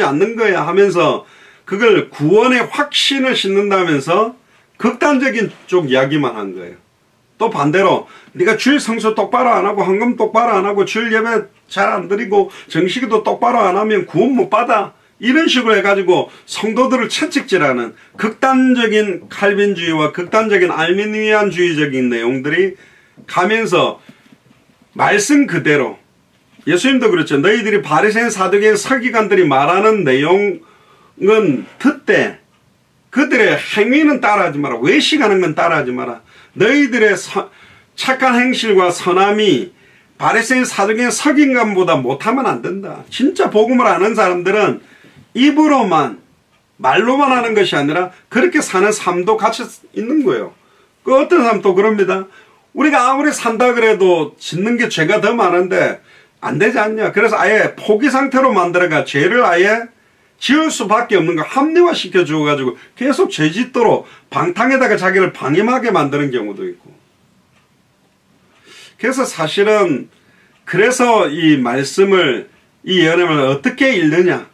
않는 거야 하면서 그걸 구원의 확신을 심는다면서 극단적인 쪽 이야기만 한 거예요. 또 반대로 네가 주일 성수 똑바로 안 하고 헌금 똑바로 안 하고 주일 예배 잘 안 드리고 정식기도 똑바로 안 하면 구원 못 받아. 이런 식으로 해가지고 성도들을 채찍질하는 극단적인 칼빈주의와 극단적인 알미니안주의적인 내용들이 가면서 말씀 그대로 예수님도 그렇죠. 너희들이 바리새인 사두개인 서기관들이 말하는 내용은 듣되 그들의 행위는 따라하지 마라. 외식하는 건 따라하지 마라. 너희들의 착한 행실과 선함이 바리새인 사두개인 서기관보다 못하면 안 된다. 진짜 복음을 아는 사람들은 입으로만 말로만 하는 것이 아니라 그렇게 사는 삶도 같이 있는 거예요. 그 어떤 사람 또 그럽니다. 우리가 아무리 산다 그래도 짓는 게 죄가 더 많은데 안 되지 않냐. 그래서 아예 포기 상태로 만들어가 죄를 아예 지을 수밖에 없는 거 합리화시켜 주어가지고 계속 죄 짓도록 방탕에다가 자기를 방임하게 만드는 경우도 있고. 그래서 사실은 그래서 이 말씀을 이 예언을 어떻게 읽느냐.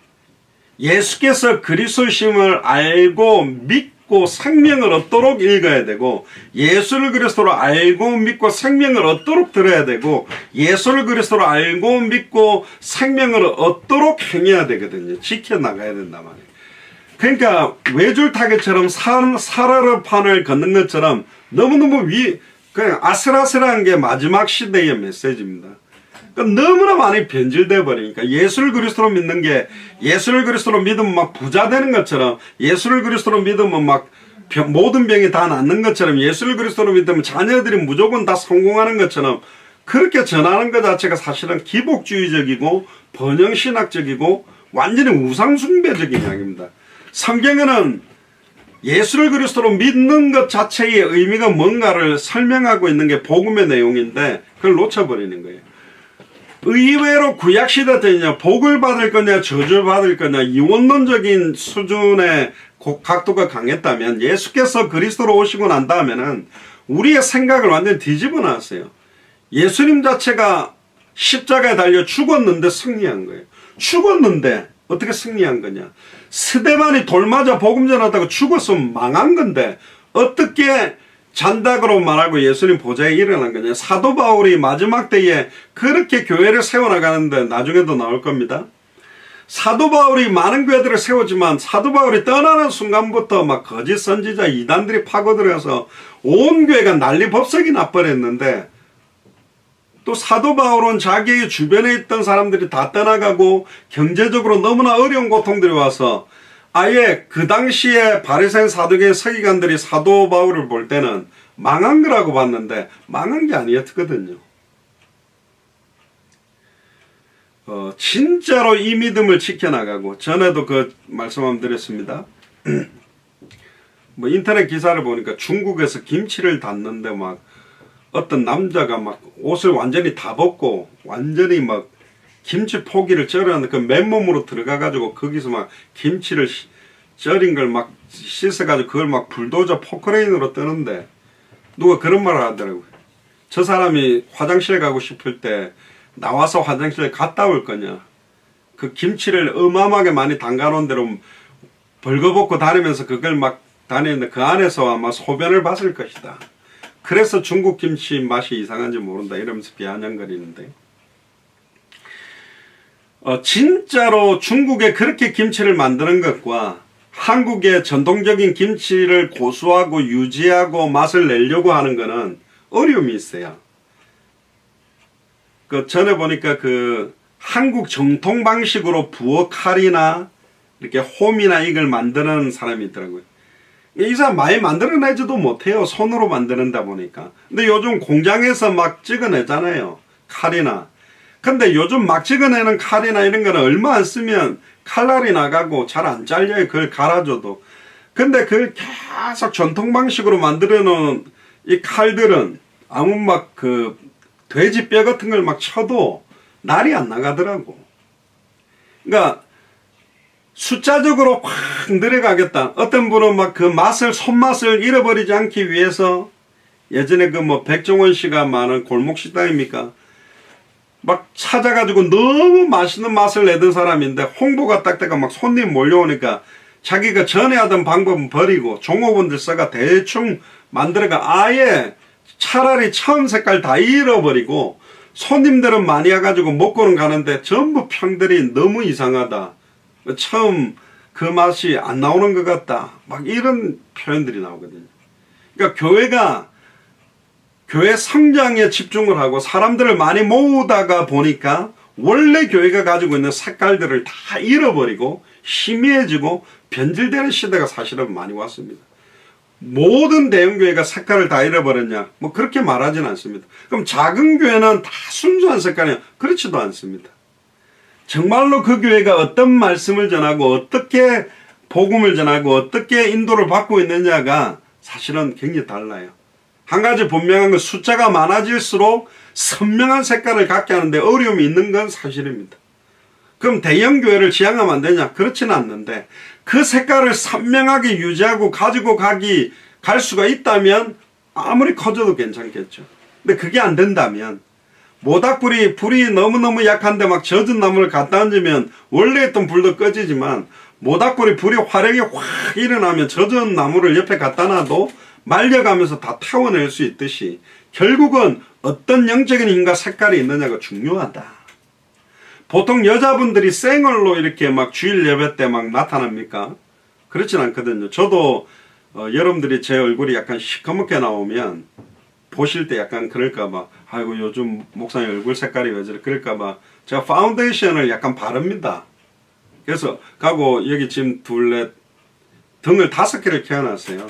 예수께서 그리스도심을 알고 믿고 생명을 얻도록 읽어야 되고 예수를 그리스도로 알고 믿고 생명을 얻도록 들어야 되고 예수를 그리스도로 알고 믿고 생명을 얻도록 행해야 되거든요. 지켜나가야 된단 말이에요. 그러니까 외줄타기처럼 사르르판을 걷는 것처럼 너무너무 그냥 아슬아슬한 게 마지막 시대의 메시지입니다. 그러니까 너무나 많이 변질되어 버리니까 예수를 그리스도로 믿는 게 예수를 그리스도로 믿으면 막 부자 되는 것처럼 예수를 그리스도로 믿으면 막 모든 병이 다 낫는 것처럼 예수를 그리스도로 믿으면 자녀들이 무조건 다 성공하는 것처럼 그렇게 전하는 것 자체가 사실은 기복주의적이고 번영신학적이고 완전히 우상숭배적인 이야기입니다. 성경에는 예수를 그리스도로 믿는 것 자체의 의미가 뭔가를 설명하고 있는 게 복음의 내용인데 그걸 놓쳐버리는 거예요. 의외로 구약시대 때냐 복을 받을 거냐 저주를 받을 거냐 이원론적인 수준의 각도가 강했다면 예수께서 그리스도로 오시고 난 다음에는 우리의 생각을 완전히 뒤집어 놨어요. 예수님 자체가 십자가에 달려 죽었는데 승리한 거예요. 죽었는데 어떻게 승리한 거냐. 스데반이 돌 맞아 복음 전하다가 죽었으면 망한 건데 어떻게 잔닥으로 말하고 예수님 보좌에 일어난 거냐. 사도 바울이 마지막 때에 그렇게 교회를 세워나가는데 나중에도 나올 겁니다. 사도 바울이 많은 교회들을 세우지만 사도 바울이 떠나는 순간부터 막 거짓 선지자 이단들이 파고들어서 온 교회가 난리법석이 나버렸는데 또 사도 바울은 자기의 주변에 있던 사람들이 다 떠나가고 경제적으로 너무나 어려운 고통들이 와서 아예 그 당시에 바리새인 사두개인 서기관들이 사도 바울을 볼 때는 망한 거라고 봤는데 망한 게 아니었거든요. 진짜로 이 믿음을 지켜나가고 전에도 그 말씀 한번 드렸습니다. 뭐 인터넷 기사를 보니까 중국에서 김치를 담는데 막 어떤 남자가 막 옷을 완전히 다 벗고 완전히 막 김치 포기를 썰었는데 그 맨몸으로 들어가가지고 거기서 막 김치를 썰인 걸 막 씻어가지고 그걸 막 불도저 포크레인으로 뜨는데 누가 그런 말을 하더라고요. 저 사람이 화장실 가고 싶을 때 나와서 화장실에 갔다 올 거냐. 그 김치를 어마어마하게 많이 담가놓은 대로 벌거벗고 다니면서 그걸 막 다니는데 그 안에서 아마 소변을 봤을 것이다. 그래서 중국 김치 맛이 이상한지 모른다 이러면서 비아냥거리는데 진짜로 중국에 그렇게 김치를 만드는 것과 한국의 전통적인 김치를 고수하고 유지하고 맛을 내려고 하는 것은 어려움이 있어요. 그 전에 보니까 그 한국 정통 방식으로 부엌 칼이나 이렇게 홈이나 이걸 만드는 사람이 있더라고요. 이 사람 많이 만들어내지도 못해요. 손으로 만드는다 보니까. 근데 요즘 공장에서 막 찍어내잖아요. 칼이나. 근데 요즘 막 찍어내는 칼이나 이런 거는 얼마 안 쓰면 칼날이 나가고 잘 안 잘려요. 그걸 갈아줘도. 근데 그걸 계속 전통 방식으로 만들어 놓은 이 칼들은 아무 막 그 돼지 뼈 같은 걸 막 쳐도 날이 안 나가더라고. 그러니까 숫자적으로 확 늘어가겠다. 어떤 분은 막 그 맛을, 손맛을 잃어버리지 않기 위해서 예전에 그 뭐 백종원 씨가 많은 골목식당입니까? 막 찾아가지고 너무 맛있는 맛을 내던 사람인데 홍보가 딱 돼가 막 손님 몰려오니까 자기가 전에 하던 방법은 버리고 종업원들 써가 대충 만들어가 아예 차라리 처음 색깔 다 잃어버리고 손님들은 많이 와가지고 먹고는 가는데 전부 평들이 너무 이상하다. 처음 그 맛이 안 나오는 것 같다. 막 이런 표현들이 나오거든요. 그러니까 교회가 교회 성장에 집중을 하고 사람들을 많이 모으다가 보니까 원래 교회가 가지고 있는 색깔들을 다 잃어버리고 희미해지고 변질되는 시대가 사실은 많이 왔습니다. 모든 대형교회가 색깔을 다 잃어버렸냐? 뭐 그렇게 말하지는 않습니다. 그럼 작은 교회는 다 순수한 색깔이냐? 그렇지도 않습니다. 정말로 그 교회가 어떤 말씀을 전하고 어떻게 복음을 전하고 어떻게 인도를 받고 있느냐가 사실은 굉장히 달라요. 한 가지 분명한 건 숫자가 많아질수록 선명한 색깔을 갖게 하는데 어려움이 있는 건 사실입니다. 그럼 대형교회를 지향하면 안 되냐? 그렇지는 않는데 그 색깔을 선명하게 유지하고 가지고 갈 수가 있다면 아무리 커져도 괜찮겠죠. 근데 그게 안 된다면 불이 너무너무 약한데 막 젖은 나무를 갖다 얹으면 원래 있던 불도 꺼지지만 불이 화력이 확 일어나면 젖은 나무를 옆에 갖다 놔도 말려가면서 다 태워낼 수 있듯이 결국은 어떤 영적인 힘과 색깔이 있느냐가 중요하다. 보통 여자분들이 생얼로 이렇게 막 주일 예배 때 막 나타납니까? 그렇진 않거든요. 저도 여러분들이 제 얼굴이 약간 시커멓게 나오면 보실 때 약간 그럴까봐 아이고 요즘 목사님 얼굴 색깔이 왜 저래 그럴까봐 제가 파운데이션을 약간 바릅니다. 그래서 가고 여기 지금 둘레 등을 5개를 켜놨어요.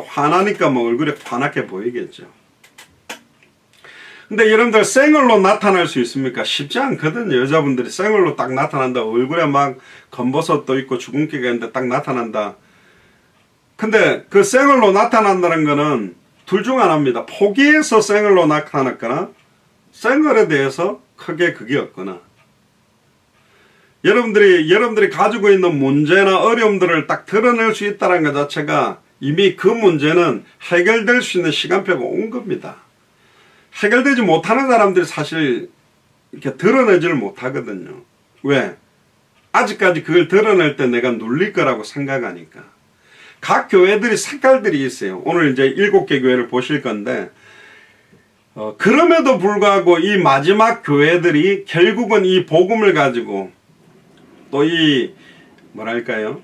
화나니까 뭐 얼굴이 환하게 보이겠죠. 근데 여러분들 생얼로 나타날 수 있습니까? 쉽지 않거든요. 여자분들이 생얼로 딱 나타난다. 얼굴에 막 검버섯도 있고 주근깨가 있는데 딱 나타난다. 근데 그 생얼로 나타난다는 거는 둘 중 하나입니다. 포기해서 생얼로 나타났거나 생얼에 대해서 크게 그게 없거나 여러분들이 가지고 있는 문제나 어려움들을 딱 드러낼 수 있다는 것 자체가 이미 그 문제는 해결될 수 있는 시간표가 온 겁니다. 해결되지 못하는 사람들이 사실 이렇게 드러내지를 못하거든요. 왜? 아직까지 그걸 드러낼 때 내가 눌릴 거라고 생각하니까. 각 교회들이 색깔들이 있어요. 오늘 이제 7개 교회를 보실 건데 그럼에도 불구하고 이 마지막 교회들이 결국은 이 복음을 가지고 또 이 뭐랄까요?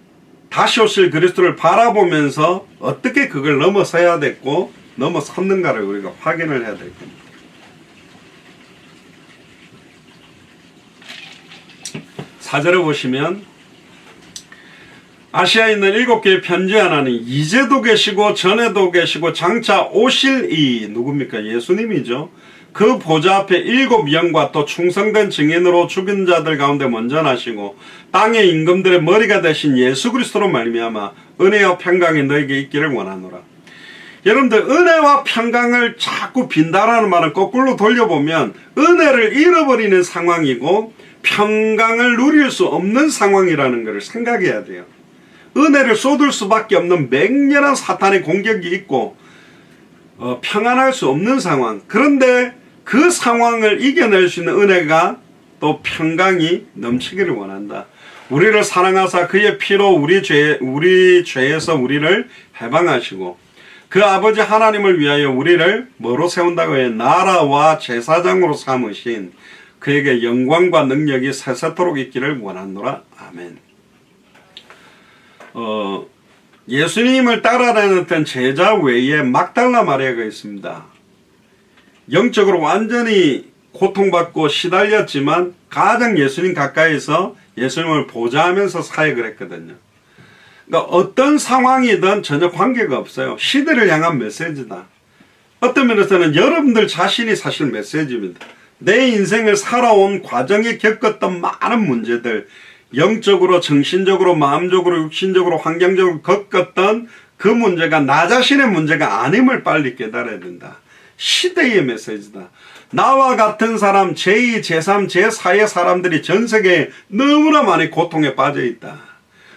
다시 오실 그리스도를 바라보면서 어떻게 그걸 넘어서야 됐고 넘어섰는가를 우리가 확인을 해야 될 겁니다. 사절에 보시면 아시아에 있는 7개의 편지 하나는 이제도 계시고 전에도 계시고 장차 오실 이 누굽니까? 예수님이죠. 그 보좌 앞에 7영과 또 충성된 증인으로 죽은 자들 가운데 먼저 나시고 땅의 임금들의 머리가 되신 예수 그리스도로 말미암아 은혜와 평강이 너에게 있기를 원하노라. 여러분들 은혜와 평강을 자꾸 빈다라는 말은 거꾸로 돌려보면 은혜를 잃어버리는 상황이고 평강을 누릴 수 없는 상황이라는 것을 생각해야 돼요. 은혜를 쏟을 수밖에 없는 맹렬한 사탄의 공격이 있고 평안할 수 없는 상황. 그런데 그 상황을 이겨낼 수 있는 은혜가 또 평강이 넘치기를 원한다. 우리를 사랑하사 그의 피로 우리 죄에서 우리를 해방하시고 그 아버지 하나님을 위하여 우리를 뭐로 세운다고 해? 나라와 제사장으로 삼으신 그에게 영광과 능력이 세세토록 있기를 원하노라. 아멘. 예수님을 따라다녔던 제자 외에 막달라 마리아가 있습니다. 영적으로 완전히 고통받고 시달렸지만 가장 예수님 가까이서 예수님을 보좌하면서 사역을 했거든요. 그러니까 어떤 상황이든 전혀 관계가 없어요. 시대를 향한 메시지다. 어떤 면에서는 여러분들 자신이 사실 메시지입니다. 내 인생을 살아온 과정에 겪었던 많은 문제들, 영적으로, 정신적으로, 마음적으로, 육신적으로, 환경적으로 겪었던 그 문제가 나 자신의 문제가 아님을 빨리 깨달아야 된다. 시대의 메시지다. 나와 같은 사람 제2, 제3, 제4의 사람들이 전 세계에 너무나 많이 고통에 빠져 있다.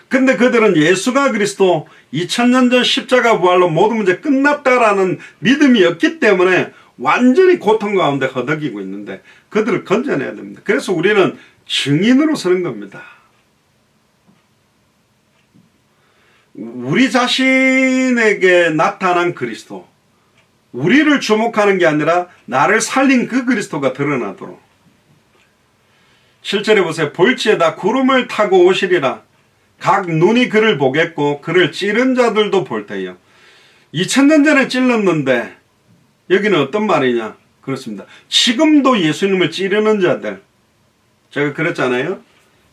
근데 그들은 예수가 그리스도 2000년 전 십자가 부활로 모든 문제 끝났다라는 믿음이 없기 때문에 완전히 고통 가운데 허덕이고 있는데 그들을 건져내야 됩니다. 그래서 우리는 증인으로 서는 겁니다. 우리 자신에게 나타난 그리스도, 우리를 주목하는 게 아니라 나를 살린 그 그리스도가 드러나도록. 7절에 보세요. 볼지에다 구름을 타고 오시리라. 각 눈이 그를 보겠고 그를 찌른 자들도 볼 테요. 2000년 전에 찔렀는데 여기는 어떤 말이냐? 그렇습니다. 지금도 예수님을 찌르는 자들. 제가 그랬잖아요.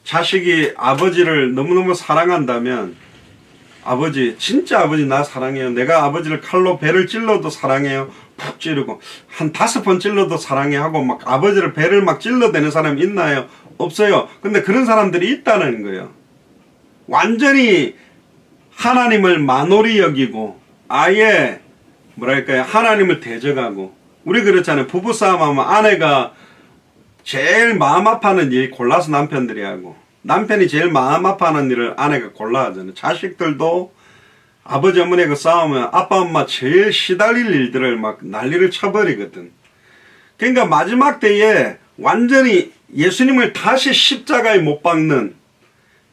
자식이 아버지를 너무너무 사랑한다면, 아버지, 진짜 아버지 나 사랑해요. 내가 아버지를 칼로 배를 찔러도 사랑해요. 푹 찌르고 한 5번 찔러도 사랑해 하고 막 아버지를 배를 막 찔러대는 사람이 있나요? 없어요. 근데 그런 사람들이 있다는 거예요. 완전히 하나님을 만홀히 여기고 아예 뭐랄까요, 하나님을 대적하고. 우리 그렇잖아요. 부부싸움 하면 아내가 제일 마음 아파하는 일 골라서 남편들이 하고, 남편이 제일 마음 아파하는 일을 아내가 골라 하잖아요. 자식들도 아버지 어머니가 싸우면 아빠 엄마 제일 시달릴 일들을 막 난리를 쳐버리거든. 그러니까 마지막 때에 완전히 예수님을 다시 십자가에 못 박는,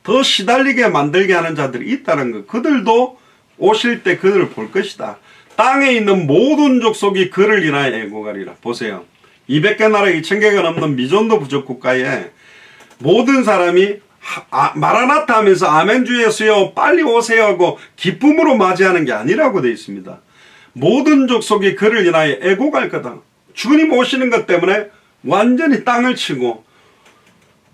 더 시달리게 만들게 하는 자들이 있다는 거. 그들도 오실 때 그들을 볼 것이다. 땅에 있는 모든 족속이 그를 인하여 애고가리라. 보세요. 200개 나라 2000개가 넘는 미전도 부족 국가에 모든 사람이 마라나타 하면서 아멘 주 예수여 빨리 오세요 하고 기쁨으로 맞이하는 게 아니라고 되어 있습니다. 모든 족속이 그를 인하여 애고갈 거다. 주님 오시는 것 때문에 완전히 땅을 치고,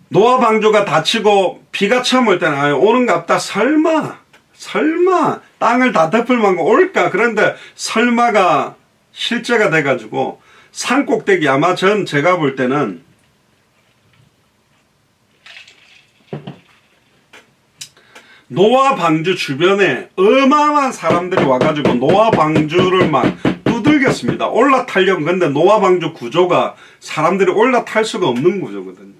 노아 방주가 닫히고 비가 처음 올 때는 오는갑다. 설마 땅을 다 덮을 만큼 올까? 그런데 설마가 실제가 돼가지고 산 꼭대기, 아마 제가 볼 때는 노아 방주 주변에 어마어마한 사람들이 와가지고 노아 방주를 막 두들겼습니다. 올라타려고. 근데 노아 방주 구조가 사람들이 올라탈 수가 없는 구조거든요.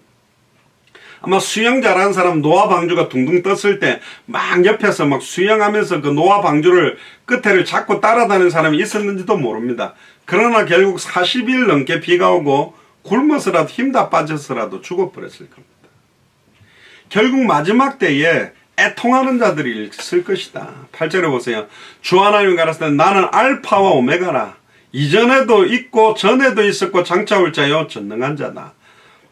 아마 수영 잘하는 사람, 노아 방주가 둥둥 떴을 때 막 옆에서 막 수영하면서 그 노아 방주를 끝에를 잡고 따라다니는 사람이 있었는지도 모릅니다. 그러나 결국 40일 넘게 비가 오고 굶어서라도 힘다 빠져서라도 죽어버렸을 겁니다. 결국 마지막 때에 애통하는 자들이 있을 것이다. 8절에 보세요. 주 하나님 가라사대 나는 알파와 오메가라. 이전에도 있고 전에도 있었고 장차 올 자요 전능한 자다.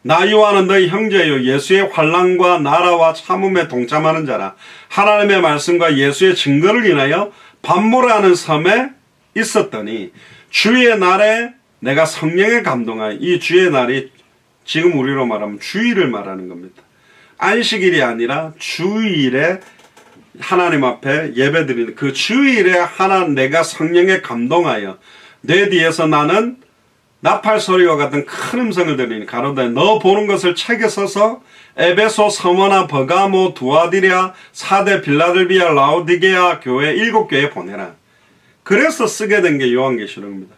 나 요한은 너희 형제요 예수의 환난과 나라와 참음에 동참하는 자라. 하나님의 말씀과 예수의 증거를 인하여 반모라는 섬에 있었더니 주의 날에 내가 성령에 감동하여. 이 주의 날이 지금 우리로 말하면 주일을 말하는 겁니다. 안식일이 아니라 주일에 하나님 앞에 예배드리는 그 주일에 내가 성령에 감동하여 내 뒤에서 나는 나팔 소리와 같은 큰 음성을 들으니 가로되 너 보는 것을 책에 써서 에베소, 서머나, 버가모, 두아디랴, 사대, 빌라델비아, 라오디게아 교회 7교회에 보내라. 그래서 쓰게 된 게 요한계시록입니다.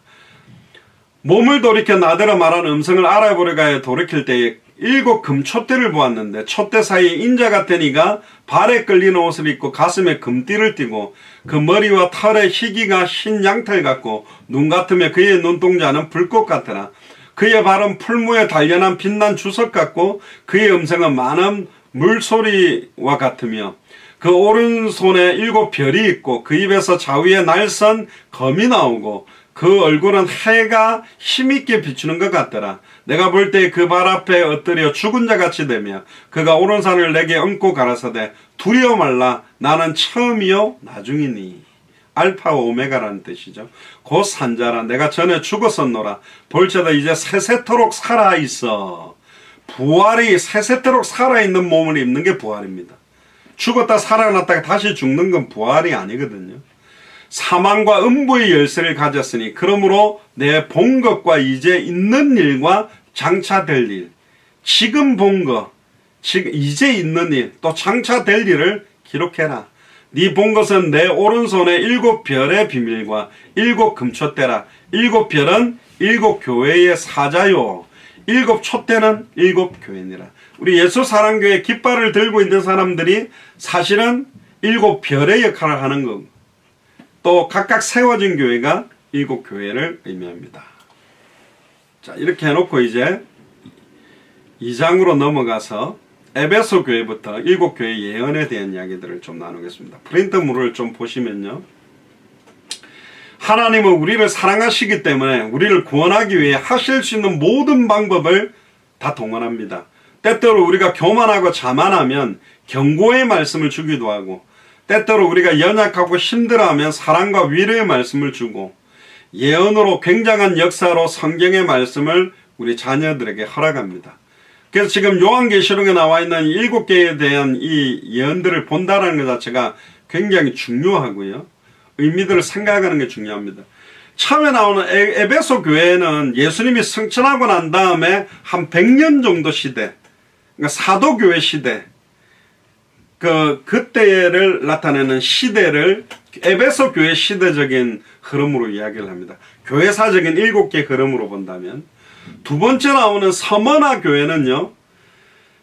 몸을 돌이켜 나더러 말하는 음성을 알아보려고 하여 돌이킬 때에 7 금촛대를 보았는데 촛대 사이에 인자 같은 이가 발에 끌리는 옷을 입고 가슴에 금띠를 띠고 그 머리와 털에 희기가 흰 양털 같고 눈 같으며 그의 눈동자는 불꽃 같으나 그의 발은 풀무에 단련한 빛난 주석 같고 그의 음성은 많은 물소리와 같으며 그 오른손에 7 별이 있고 그 입에서 좌우에 날선 검이 나오고 그 얼굴은 해가 힘있게 비추는 것 같더라. 내가 볼 때 그 발 앞에 엎드려 죽은 자같이 되며 그가 오른손을 내게 얹고 가라사대 두려워 말라 나는 처음이요 나중이니. 알파와 오메가라는 뜻이죠. 곧 산자라. 내가 전에 죽었었노라. 볼지어다 이제 세세토록 살아있어. 부활이 세세토록 살아있는 몸을 입는 게 부활입니다. 죽었다 살아났다가 다시 죽는 건 부활이 아니거든요. 사망과 음부의 열쇠를 가졌으니 그러므로 내 본 것과 이제 있는 일과 장차 될 일, 지금 본 것, 이제 있는 일, 또 장차 될 일을 기록해라. 네 본 것은 내 오른손에 7 별의 비밀과 7 금촛대라. 7 별은 7 교회의 사자요 7 촛대는 7 교회니라. 우리 예수사랑교회 깃발을 들고 있는 사람들이 사실은 7 별의 역할을 하는 거고, 또 각각 세워진 교회가 7 교회를 의미합니다. 자, 이렇게 해놓고 이제 2장으로 넘어가서 에베소 교회부터 7교회 예언에 대한 이야기들을 좀 나누겠습니다. 프린트물을 좀 보시면요. 하나님은 우리를 사랑하시기 때문에 우리를 구원하기 위해 하실 수 있는 모든 방법을 다 동원합니다. 때때로 우리가 교만하고 자만하면 경고의 말씀을 주기도 하고, 때때로 우리가 연약하고 힘들어하면 사랑과 위로의 말씀을 주고, 예언으로 굉장한 역사로 성경의 말씀을 우리 자녀들에게 허락합니다. 그래서 지금 요한계시록에 나와 있는 7개에 대한 이 예언들을 본다는 것 자체가 굉장히 중요하고요. 의미들을 생각하는 게 중요합니다. 처음에 나오는 에베소 교회는 예수님이 승천하고 난 다음에 한 100년 정도 시대, 그러니까 사도교회 시대, 그때를 나타내는 시대를 에베소 교회 시대적인 흐름으로 이야기를 합니다. 교회사적인 7개 흐름으로 본다면, 두 번째 나오는 서머나 교회는요,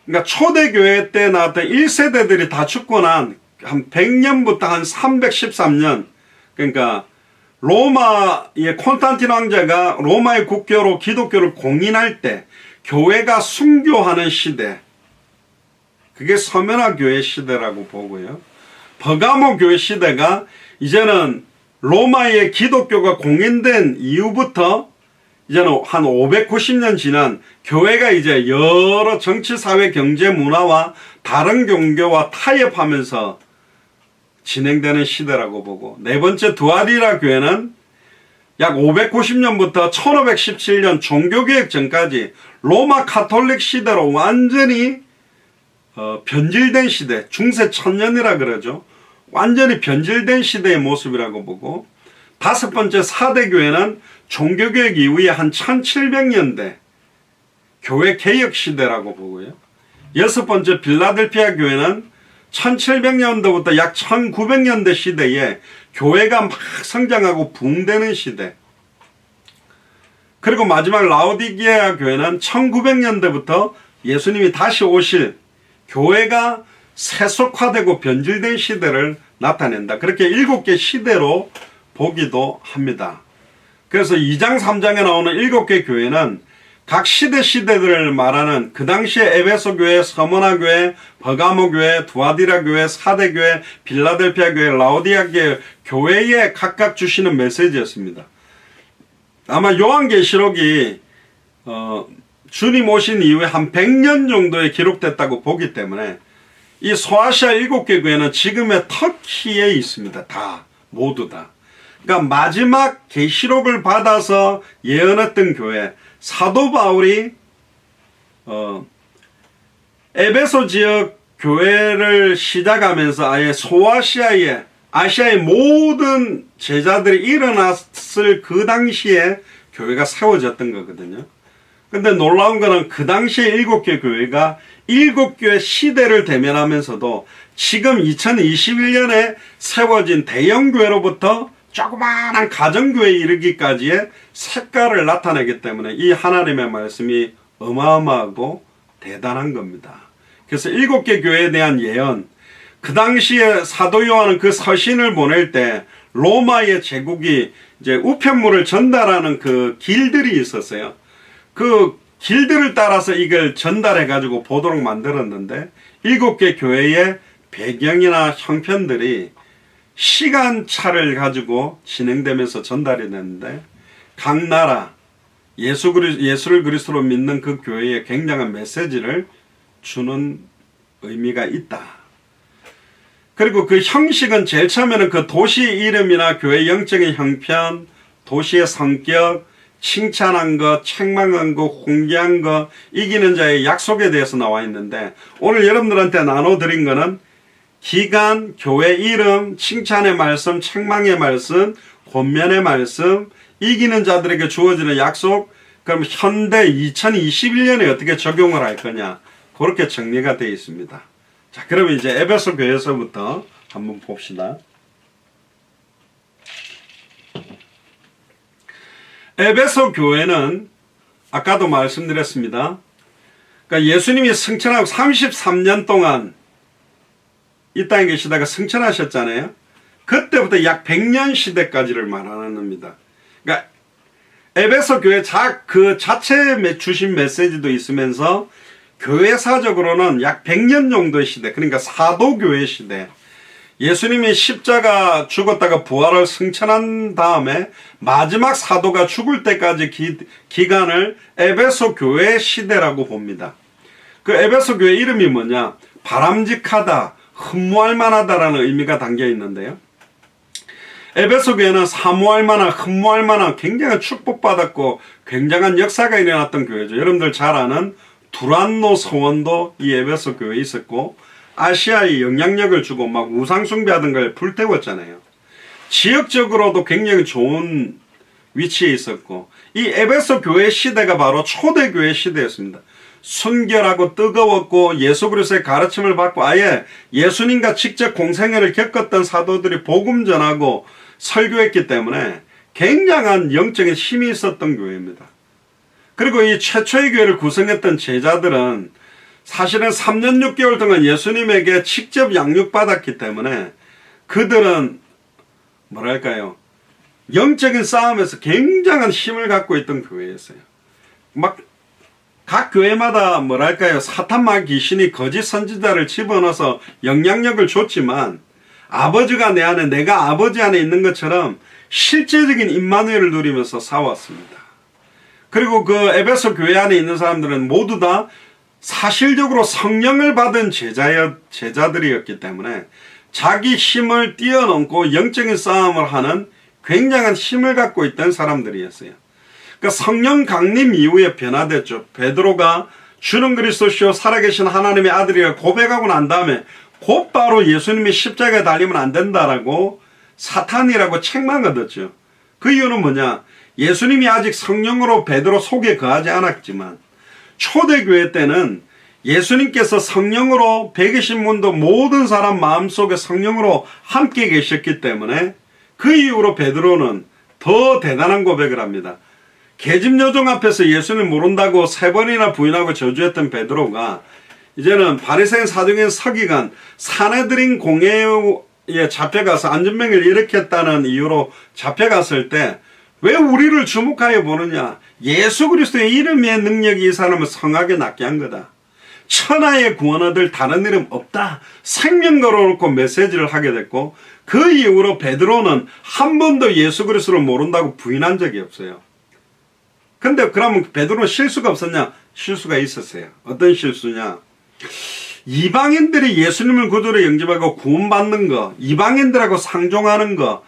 그러니까 초대교회 때 나왔던 1세대들이 다 죽고 난 한 100년부터 한 313년, 그러니까 로마의 콘스탄틴 왕자가 로마의 국교로 기독교를 공인할 때 교회가 순교하는 시대, 그게 서면화 교회 시대라고 보고요. 버가모 교회 시대가 이제는 로마의 기독교가 공인된 이후부터 이제는 한 590년 지난 교회가 이제 여러 정치, 사회, 경제, 문화와 다른 종교와 타협하면서 진행되는 시대라고 보고, 네 번째 두아디라 교회는 약 590년부터 1517년 종교개혁 전까지 로마 카톨릭 시대로 완전히 변질된 시대, 중세 천년이라 그러죠. 완전히 변질된 시대의 모습이라고 보고, 다섯 번째 사대교회는 종교개혁 이후에 한 1700년대 교회 개혁 시대라고 보고요. 여섯 번째 빌라델피아 교회는 1700년도부터 약 1900년대 시대에 교회가 막 성장하고 붕대는 시대. 그리고 마지막 라오디게아 교회는 1900년대부터 예수님이 다시 오실 교회가 세속화되고 변질된 시대를 나타낸다. 그렇게 7개 시대로 보기도 합니다. 그래서 2장 3장에 나오는 7개 교회는 각 시대들을 말하는 그 당시에 에베소 교회, 서머나 교회, 버가모 교회, 두아디라 교회, 사대 교회, 빌라델피아 교회, 라오디아 교회에 각각 주시는 메시지였습니다. 아마 요한계시록이 주님 오신 이후에 한 100년 정도에 기록됐다고 보기 때문에 이 소아시아 7개 교회는 지금의 터키에 있습니다. 다, 모두 다. 그러니까 마지막 계시록을 받아서 예언했던 교회, 사도 바울이 에베소 지역 교회를 시작하면서 아예 소아시아의, 아시아의 모든 제자들이 일어났을 그 당시에 교회가 세워졌던 거거든요. 근데 놀라운 거는 그 당시에 7개 교회가 7교회 시대를 대면하면서도 지금 2021년에 세워진 대형교회로부터 조그마한 가정교회에 이르기까지의 색깔을 나타내기 때문에 이 하나님의 말씀이 어마어마하고 대단한 겁니다. 그래서 7개 교회에 대한 예언, 그 당시에 사도 요한은 그 서신을 보낼 때 로마의 제국이 이제 우편물을 전달하는 그 길들이 있었어요. 그 길들을 따라서 이걸 전달해 가지고 보도록 만들었는데 7개 교회의 배경이나 형편들이 시간차를 가지고 진행되면서 전달이 됐는데 각 나라 예수를 그리스도로 믿는 그 교회에 굉장한 메시지를 주는 의미가 있다. 그리고 그 형식은 제일 처음에는 그 도시 이름이나 교회 영적인 형편, 도시의 성격, 칭찬한 것, 책망한 것, 훈계한 것, 이기는 자의 약속에 대해서 나와 있는데 오늘 여러분들한테 나눠드린 거는 기간, 교회 이름, 칭찬의 말씀, 책망의 말씀, 권면의 말씀, 이기는 자들에게 주어지는 약속, 그럼 현대 2021년에 어떻게 적용을 할 거냐, 그렇게 정리가 되어 있습니다. 자, 그러면 이제 에베소 교회에서부터 한번 봅시다. 에베소 교회는 아까도 말씀드렸습니다. 그러니까 예수님이 승천하고 33년 동안 이 땅에 계시다가 승천하셨잖아요. 그때부터 약 100년 시대까지를 말하는 겁니다. 그러니까 에베소 교회 그 자체에 주신 메시지도 있으면서 교회사적으로는 약 100년 정도의 시대, 그러니까 사도교회 시대, 예수님이 십자가 죽었다가 부활을 승천한 다음에 마지막 사도가 죽을 때까지 기간을 에베소 교회 시대라고 봅니다. 그 에베소 교회 이름이 뭐냐? 바람직하다, 흠모할 만하다라는 의미가 담겨 있는데요. 에베소 교회는 사모할 만한, 흠모할 만한 굉장히 축복받았고 굉장한 역사가 일어났던 교회죠. 여러분들 잘 아는 두란노 서원도 이 에베소 교회에 있었고, 아시아에 영향력을 주고 막 우상숭배하던 걸 불태웠잖아요. 지역적으로도 굉장히 좋은 위치에 있었고, 이 에베소 교회 시대가 바로 초대교회 시대였습니다. 순결하고 뜨거웠고 예수 그리스도의 가르침을 받고 아예 예수님과 직접 공생애를 겪었던 사도들이 복음 전하고 설교했기 때문에 굉장한 영적인 힘이 있었던 교회입니다. 그리고 이 최초의 교회를 구성했던 제자들은 사실은 3년 6개월 동안 예수님에게 직접 양육받았기 때문에 그들은 뭐랄까요, 영적인 싸움에서 굉장한 힘을 갖고 있던 교회였어요. 막 각 교회마다 뭐랄까요, 사탄마 귀신이 거짓 선지자를 집어넣어서 영향력을 줬지만 아버지가 내 안에, 내가 아버지 안에 있는 것처럼 실제적인 임마누엘을 누리면서 싸웠습니다. 그리고 그 에베소 교회 안에 있는 사람들은 모두 다 사실적으로 성령을 받은 제자들이었기 때문에 자기 힘을 뛰어넘고 영적인 싸움을 하는 굉장한 힘을 갖고 있던 사람들이었어요. 그러니까 성령 강림 이후에 변화됐죠. 베드로가 주는 그리스도시요 살아계신 하나님의 아들이라 고백하고 난 다음에 곧바로 예수님이 십자가에 달리면 안 된다라고 사탄이라고 책망 얻었죠. 그 이유는 뭐냐? 예수님이 아직 성령으로 베드로 속에 거하지 않았지만 초대교회 때는 예수님께서 성령으로 백이신문도 모든 사람 마음속에 성령으로 함께 계셨기 때문에 그 이후로 베드로는 더 대단한 고백을 합니다. 계집요정 앞에서 예수님 모른다고 3번이나 부인하고 저주했던 베드로가 이제는 바리새인 사두개인 서기관 사내들인 공회에 잡혀가서 안전병을 일으켰다는 이유로 잡혀갔을 때 왜 우리를 주목하여 보느냐? 예수 그리스도의 이름의 능력이 이 사람을 성하게 낫게 한 거다. 천하의 구원 얻을 다른 이름 없다. 생명 걸어놓고 메시지를 하게 됐고, 그 이후로 베드로는 한 번도 예수 그리스도를 모른다고 부인한 적이 없어요. 근데 그러면 베드로는 실수가 없었냐? 실수가 있었어요. 어떤 실수냐? 이방인들이 예수님을 구주로 영접하고 구원받는 거, 이방인들하고 상종하는 거,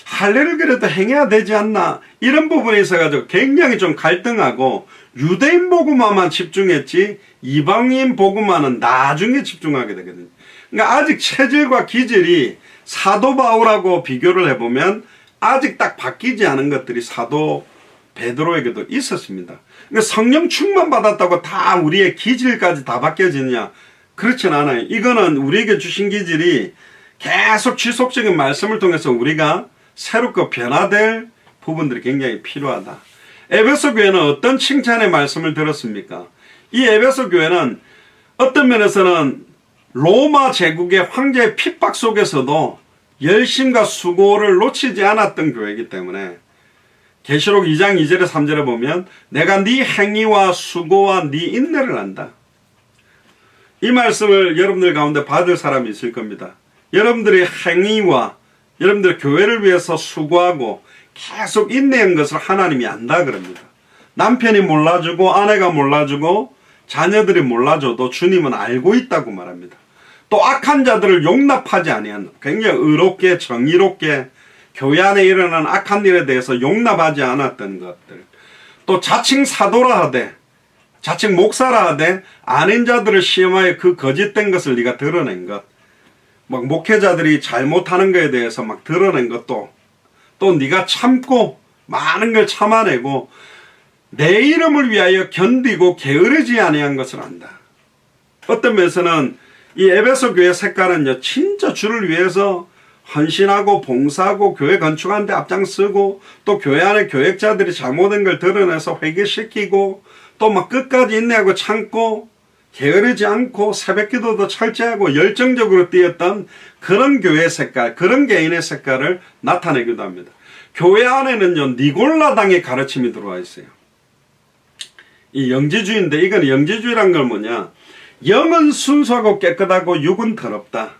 할례를 그래도 행해야 되지 않나? 이런 부분에 있어가지고 굉장히 좀 갈등하고 유대인 복음화만 집중했지 이방인 복음화는 나중에 집중하게 되거든요. 그러니까 아직 체질과 기질이 사도 바울하고 비교를 해보면 아직 딱 바뀌지 않은 것들이 사도 베드로에게도 있었습니다. 그러니까 성령 충만 받았다고 다 우리의 기질까지 다 바뀌어지느냐? 그렇진 않아요. 이거는 우리에게 주신 기질이 계속 지속적인 말씀을 통해서 우리가 새롭게 변화될 부분들이 굉장히 필요하다. 에베소 교회는 어떤 칭찬의 말씀을 들었습니까? 이 에베소 교회는 어떤 면에서는 로마 제국의 황제의 핍박 속에서도 열심과 수고를 놓치지 않았던 교회이기 때문에 계시록 2장 2절에 3절에 보면 내가 네 행위와 수고와 네 인내를 안다. 이 말씀을 여러분들 가운데 받을 사람이 있을 겁니다. 여러분들의 행위와 여러분들 교회를 위해서 수고하고 계속 인내한 것을 하나님이 안다 그럽니다. 남편이 몰라주고 아내가 몰라주고 자녀들이 몰라줘도 주님은 알고 있다고 말합니다. 또 악한 자들을 용납하지 아니한 굉장히 의롭게 정의롭게 교회 안에 일어난 악한 일에 대해서 용납하지 않았던 것들, 또 자칭 사도라 하되 자칭 목사라 하되 아닌 자들을 시험하여 그 거짓된 것을 네가 드러낸 것, 막 목회자들이 잘못하는 것에 대해서 막 드러낸 것도, 또 네가 참고 많은 걸 참아내고 내 이름을 위하여 견디고 게으르지 아니한 것을 안다. 어떤 면에서는 이 에베소 교회 색깔은요, 진짜 주를 위해서 헌신하고 봉사하고 교회 건축하는 데 앞장서고 또 교회 안에 교역자들이 잘못된 걸 드러내서 회개시키고 또 막 끝까지 인내하고 참고 게으르지 않고 새벽기도도 철저하고 열정적으로 뛰었던 그런 교회 색깔, 그런 개인의 색깔을 나타내기도 합니다. 교회 안에는요, 니골라당의 가르침이 들어와 있어요. 이 영지주의인데, 이건 영지주의란 걸 뭐냐, 영은 순수하고 깨끗하고 육은 더럽다.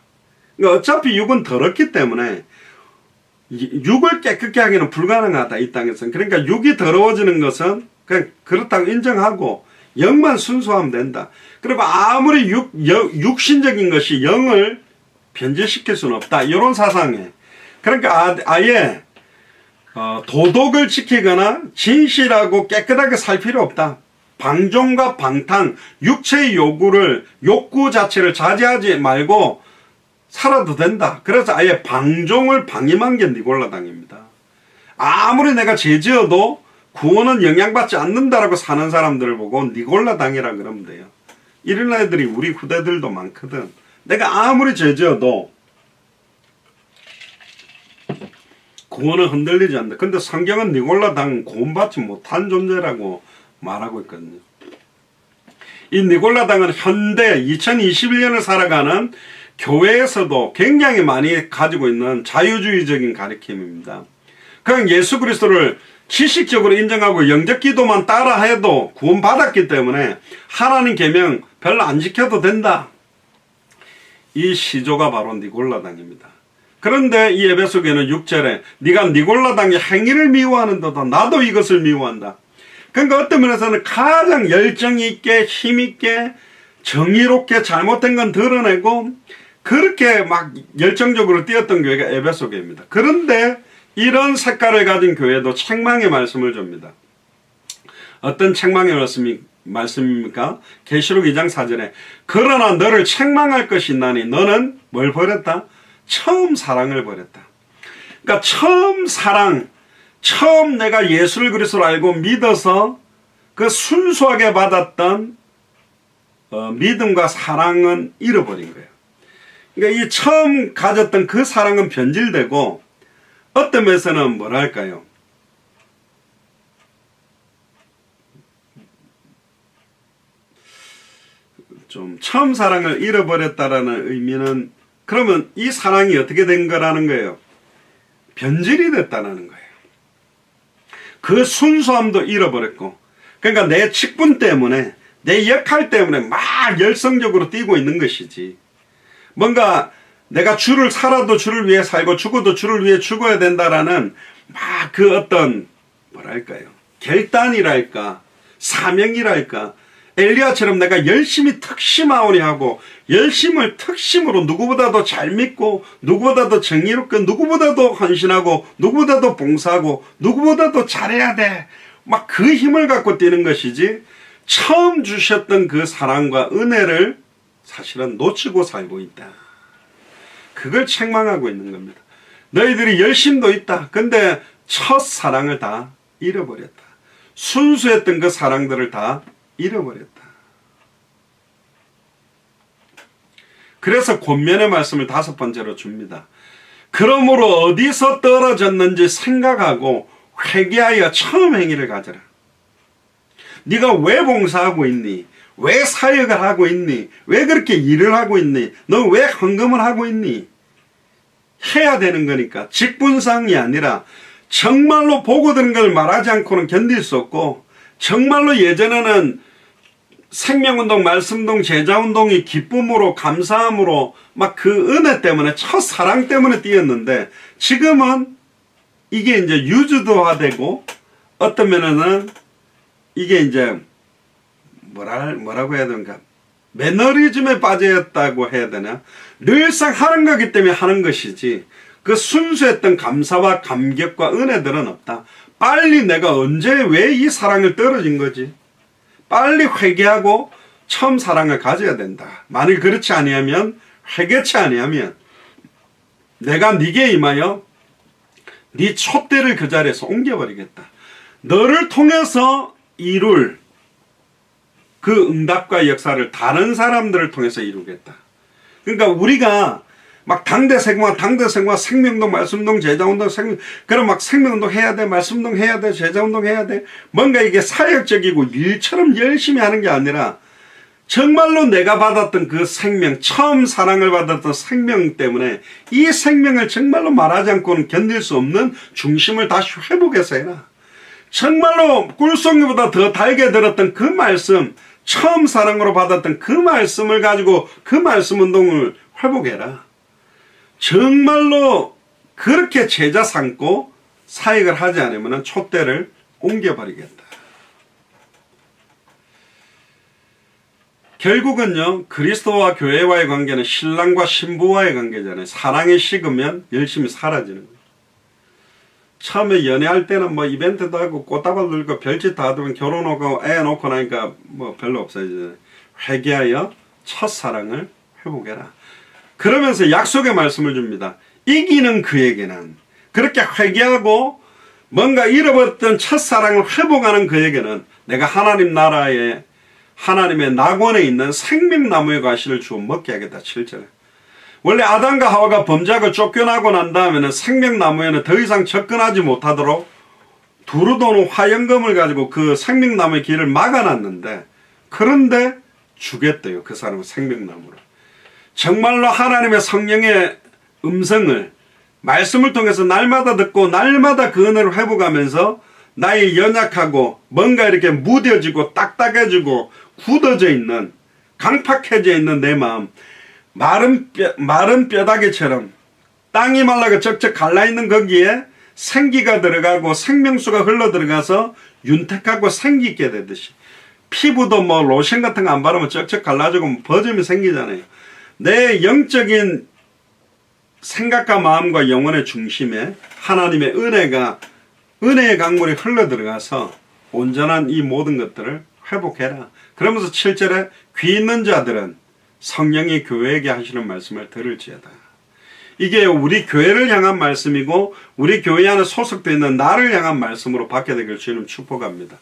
그러니까 어차피 육은 더럽기 때문에 육을 깨끗게 하기는 불가능하다, 이 땅에서는. 그러니까 육이 더러워지는 것은 그냥 그렇다고 인정하고 영만 순수하면 된다. 그리고 아무리 육신적인 것이 영을 변질시킬 수는 없다, 이런 사상에. 그러니까 아예 도덕을 지키거나 진실하고 깨끗하게 살 필요 없다. 방종과 방탕, 육체의 욕구 자체를 자제하지 말고 살아도 된다. 그래서 아예 방종을 방임한 게 니골라당입니다. 아무리 내가 죄지어도 구원은 영향받지 않는다라고 사는 사람들을 보고 니골라당이라 그러면 돼요. 이런 애들이 우리 후대들도 많거든. 내가 아무리 죄지어도 구원은 흔들리지 않는다. 근데 성경은 니골라당 구원받지 못한 존재라고 말하고 있거든요. 이 니골라당은 현대 2021년을 살아가는 교회에서도 굉장히 많이 가지고 있는 자유주의적인 가르침입니다. 그냥 예수 그리스도를 지식적으로 인정하고 영적 기도만 따라해도 구원받았기 때문에 하나님 계명 별로 안 지켜도 된다. 이 시조가 바로 니골라당입니다. 그런데 이 에베소교회는 6절에 네가 니골라당의 행위를 미워하는데도 나도 이것을 미워한다. 그러니까 어떤 면에서는 가장 열정 있게 힘 있게 정의롭게 잘못된 건 드러내고 그렇게 막 열정적으로 뛰었던 교회가 에베소교회입니다. 그런데 이런 색깔을 가진 교회도 책망의 말씀을 줍니다. 어떤 책망의 말씀입니까? 계시록 2장 4절에 그러나 너를 책망할 것이 있나니 너는 뭘 버렸다? 처음 사랑을 버렸다. 그러니까 처음 내가 예수를 그리스도로 알고 믿어서 그 순수하게 받았던 믿음과 사랑은 잃어버린 거예요. 그러니까 이 처음 가졌던 그 사랑은 변질되고 어떤 면에서는 뭐랄까요? 좀 처음 사랑을 잃어버렸다라는 의미는 그러면 이 사랑이 어떻게 된 거라는 거예요? 변질이 됐다는 거예요. 그 순수함도 잃어버렸고, 그러니까 내 직분 때문에 내 역할 때문에 막 열성적으로 뛰고 있는 것이지, 뭔가 내가 주를 살아도 주를 위해 살고 죽어도 주를 위해 죽어야 된다라는 막 그 어떤 뭐랄까요, 결단이랄까 사명이랄까, 엘리야처럼 내가 열심히 특심하오니 하고 열심을 특심으로 누구보다도 잘 믿고 누구보다도 정의롭고 누구보다도 헌신하고 누구보다도 봉사하고 누구보다도 잘해야 돼, 막 그 힘을 갖고 뛰는 것이지, 처음 주셨던 그 사랑과 은혜를 사실은 놓치고 살고 있다. 그걸 책망하고 있는 겁니다. 너희들이 열심도 있다. 근데 첫 사랑을 다 잃어버렸다. 순수했던 그 사랑들을 다 잃어버렸다. 그래서 권면의 말씀을 5번째로 줍니다. 그러므로 어디서 떨어졌는지 생각하고 회개하여 처음 행위를 가져라. 네가 왜 봉사하고 있니? 왜 사역을 하고 있니? 왜 그렇게 일을 하고 있니? 너 왜 헌금을 하고 있니? 해야 되는 거니까. 직분상이 아니라 정말로 보고 들은 걸 말하지 않고는 견딜 수 없고, 정말로 예전에는 생명운동, 말씀운동, 제자운동이 기쁨으로 감사함으로 막 그 은혜 때문에 첫사랑 때문에 뛰었는데, 지금은 이게 이제 유주도화되고 어떤 면에는 이게 이제 뭐라고 해야 되는가, 매너리즘에 빠졌다고 해야 되나, 늘상 하는 거기 때문에 하는 것이지 그 순수했던 감사와 감격과 은혜들은 없다. 빨리 내가 언제 왜 이 사랑을 떨어진 거지, 빨리 회개하고 처음 사랑을 가져야 된다. 만일 그렇지 아니하면, 회개치 아니하면 내가 네게 임하여 네 촛대를 그 자리에서 옮겨버리겠다. 너를 통해서 이룰 그 응답과 역사를 다른 사람들을 통해서 이루겠다. 그러니까 우리가 막 당대 생활, 생명운동, 말씀운동, 제자운동, 그럼 막 생명운동 해야 돼, 말씀운동 해야 돼, 제자운동 해야 돼, 뭔가 이게 사역적이고 일처럼 열심히 하는 게 아니라 정말로 내가 받았던 그 생명, 처음 사랑을 받았던 생명 때문에 이 생명을 정말로 말하지 않고는 견딜 수 없는 중심을 다시 회복해서 해라. 정말로 꿀송이보다 더 달게 들었던 그 말씀, 처음 사랑으로 받았던 그 말씀을 가지고 그 말씀 운동을 회복해라. 정말로 그렇게 제자 삼고 사역을 하지 않으면 촛대를 옮겨버리겠다. 결국은요, 그리스도와 교회와의 관계는 신랑과 신부와의 관계잖아요. 사랑이 식으면 열심히 사라지는 거예요. 처음에 연애할 때는 뭐 이벤트도 하고 꽃다발 들고 별짓 다 하면 결혼하고 애 놓고 나니까 뭐 별로 없어지잖아요. 회개하여 첫사랑을 회복해라. 그러면서 약속의 말씀을 줍니다. 이기는 그에게는, 그렇게 회개하고 뭔가 잃어버렸던 첫사랑을 회복하는 그에게는 내가 하나님 나라에 하나님의 낙원에 있는 생명나무의 과실을 주어 먹게 하겠다. 7절에. 원래 아담과 하와가 범죄하고 쫓겨나고 난 다음에는 생명나무에는 더 이상 접근하지 못하도록 두루도는 화영검을 가지고 그 생명나무의 길을 막아놨는데, 그런데 주겠대요. 그 사람은 생명나무를. 정말로 하나님의 성령의 음성을 말씀을 통해서 날마다 듣고 날마다 그 은혜를 회복하면서 나의 연약하고 뭔가 이렇게 무뎌지고 딱딱해지고 굳어져 있는, 강팍해져 있는 내 마음, 마른 뼈다귀처럼 땅이 말라가 쩍쩍 갈라있는 거기에 생기가 들어가고 생명수가 흘러들어가서 윤택하고 생기 있게 되듯이, 피부도 뭐 로션 같은 거 안 바르면 쩍쩍 갈라지고 버짐이 생기잖아요. 내 영적인 생각과 마음과 영혼의 중심에 하나님의 은혜의 강물이 흘러들어가서 온전한 이 모든 것들을 회복해라. 그러면서 7절에 귀 있는 자들은 성령이 교회에게 하시는 말씀을 들을지어다. 이게 우리 교회를 향한 말씀이고 우리 교회 안에 소속되어 있는 나를 향한 말씀으로 받게 되길 주님 축복합니다.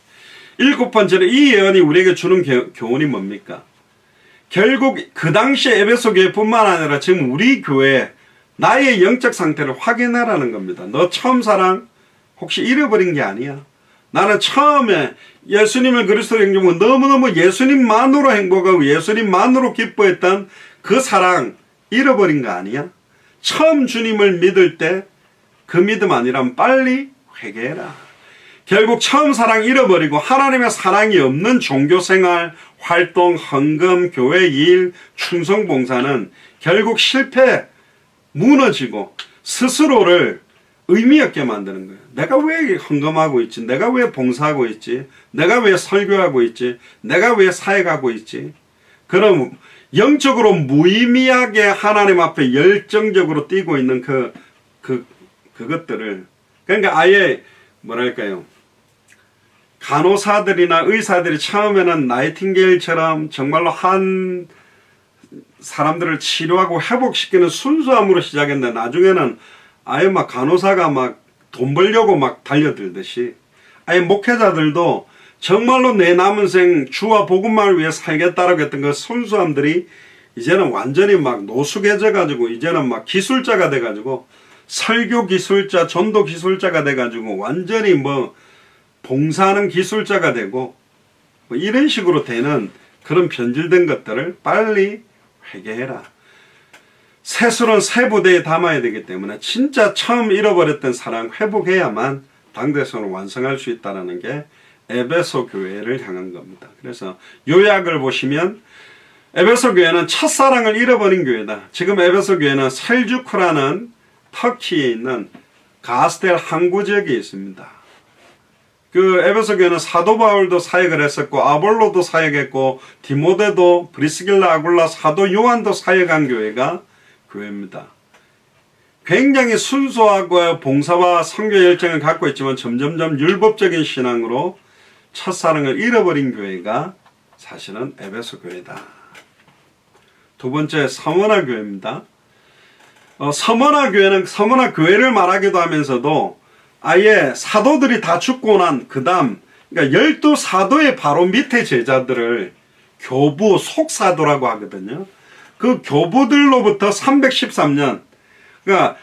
7번째로 이 예언이 우리에게 주는 교훈이 뭡니까? 결국 그 당시 에베소 교회뿐만 아니라 지금 우리 교회 나의 영적 상태를 확인하라는 겁니다. 너 처음 사랑 혹시 잃어버린 게 아니야. 나는 처음에 예수님을 그리스도로 행동하고 너무너무 예수님만으로 행복하고 예수님만으로 기뻐했던 그 사랑 잃어버린 거 아니야? 처음 주님을 믿을 때 그 믿음 아니라면 빨리 회개해라. 결국 처음 사랑 잃어버리고 하나님의 사랑이 없는 종교생활, 활동, 헌금, 교회 일, 충성 봉사는 결국 실패, 무너지고 스스로를 의미 없게 만드는 거예요. 내가 왜 헌금하고 있지? 내가 왜 봉사하고 있지? 내가 왜 설교하고 있지? 내가 왜 사역하고 있지? 그럼 영적으로 무의미하게 하나님 앞에 열정적으로 뛰고 있는 그것들을, 그러니까 아예 뭐랄까요, 간호사들이나 의사들이 처음에는 나이팅게일처럼 정말로 한 사람들을 치료하고 회복시키는 순수함으로 시작했는데 나중에는 아예 막 간호사가 막 돈 벌려고 막 달려들듯이, 아예 목회자들도 정말로 내 남은 생 주와 복음만을 위해 살겠다라고 했던 그 순수함들이 이제는 완전히 막 노숙해져 가지고 이제는 막 기술자가 돼 가지고 설교 기술자, 전도 기술자가 돼 가지고 완전히 뭐 봉사하는 기술자가 되고 뭐 이런 식으로 되는 그런 변질된 것들을 빨리 회개해라. 새술은 새 부대에 담아야 되기 때문에 진짜 처음 잃어버렸던 사랑 회복해야만 당대성을 완성할 수 있다는 게 에베소 교회를 향한 겁니다. 그래서 요약을 보시면 에베소 교회는 첫사랑을 잃어버린 교회다. 지금 에베소 교회는 셀주크라는 터키에 있는 가스텔 항구 지역에 있습니다. 그 에베소 교회는 사도 바울도 사역을 했었고 아볼로도 사역했고 디모데도 브리스길라 아굴라 사도 요한도 사역한 교회가 교회입니다. 굉장히 순수하고 봉사와 선교 열정을 갖고 있지만 점점점 율법적인 신앙으로 첫사랑을 잃어버린 교회가 사실은 에베소 교회다. 두 번째, 서머나 교회입니다. 서머나 교회는 서머나 교회를 말하기도 하면서도 아예 사도들이 다 죽고 난 그 다음, 그러니까 12사도의 바로 밑에 제자들을 교부, 속사도라고 하거든요. 그 교부들로부터 313년, 그러니까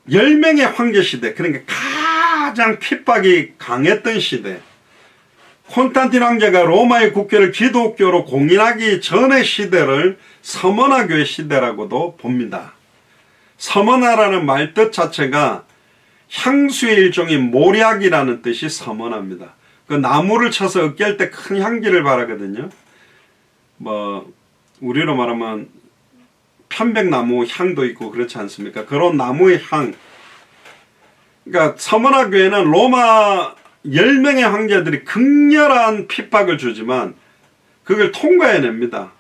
10명의 황제 시대, 그러니까 가장 핍박이 강했던 시대, 콘스탄틴 황제가 로마의 국교를 기독교로 공인하기 전의 시대를 서머나 교회 시대라고도 봅니다. 서머나라는 말뜻 자체가 향수의 일종인 모략이라는 뜻이 서머나입니다. 그 나무를 쳐서 으깨할 때 큰 향기를 바라거든요. 뭐 우리로 말하면 편백나무 향도 있고 그렇지 않습니까? 그런 나무의 향. 그러니까 서머나 교회는 로마 10명의 황제들이 극렬한 핍박을 주지만 그걸 통과해냅니다.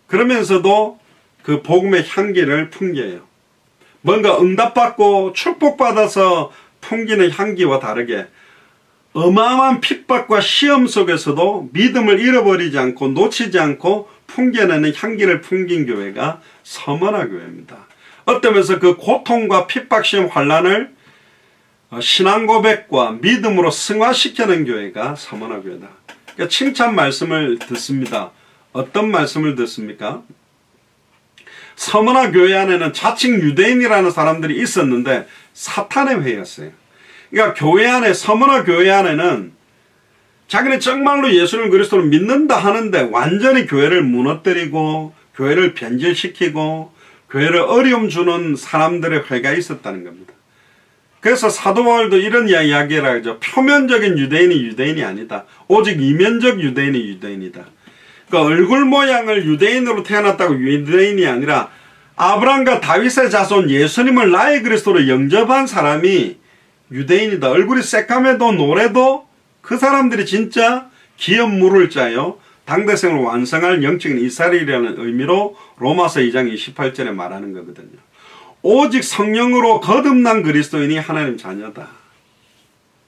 그러면서도 그 복음의 향기를 풍겨요. 뭔가 응답받고 축복받아서 풍기는 향기와 다르게 어마어마한 핍박과 시험 속에서도 믿음을 잃어버리지 않고 놓치지 않고 풍겨내는 향기를 풍긴 교회가 서머나 교회입니다. 어떠면서 그 고통과 핍박, 시험, 환난을 신앙 고백과 믿음으로 승화시키는 교회가 서머나 교회다. 그러니까 칭찬 말씀을 듣습니다. 어떤 말씀을 듣습니까? 서머나 교회 안에는 자칭 유대인이라는 사람들이 있었는데 사탄의 회였어요. 그러니까 교회 안에, 서머나 교회 안에는 자기는 정말로 예수를 그리스도를 믿는다 하는데 완전히 교회를 무너뜨리고 교회를 변질시키고 교회를 어려움 주는 사람들의 회가 있었다는 겁니다. 그래서 사도 바울도 이런 이야기를 하죠. 표면적인 유대인이 유대인이 아니다. 오직 이면적 유대인이 유대인이다. 그러니까 얼굴 모양을 유대인으로 태어났다고 유대인이 아니라 아브라함과 다윗의 자손 예수님을 나의 그리스도로 영접한 사람이 유대인이다. 얼굴이 새까매도 노래도 그 사람들이 진짜 기업 물을 자요. 당대생을 완성할 영적인 이스라엘이라는 의미로 로마서 2장 28절에 말하는 거거든요. 오직 성령으로 거듭난 그리스도인이 하나님 자녀다.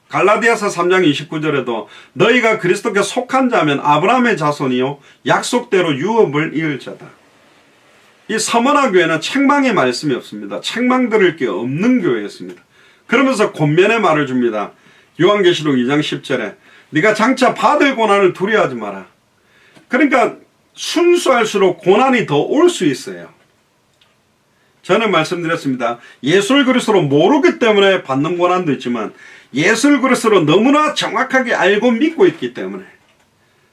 갈라디아서 3장 29절에도 너희가 그리스도께 속한 자면 아브라함의 자손이요 약속대로 유업을 이을 자다. 이 서머나 교회는 책망의 말씀이 없습니다. 책망 들을 게 없는 교회였습니다. 그러면서 권면의 말을 줍니다. 요한계시록 2장 10절에 네가 장차 받을 고난을 두려워하지 마라. 그러니까 순수할수록 고난이 더 올 수 있어요. 저는 말씀드렸습니다. 예수를 그리스도로 모르기 때문에 받는 고난도 있지만 예수를 그리스도로 너무나 정확하게 알고 믿고 있기 때문에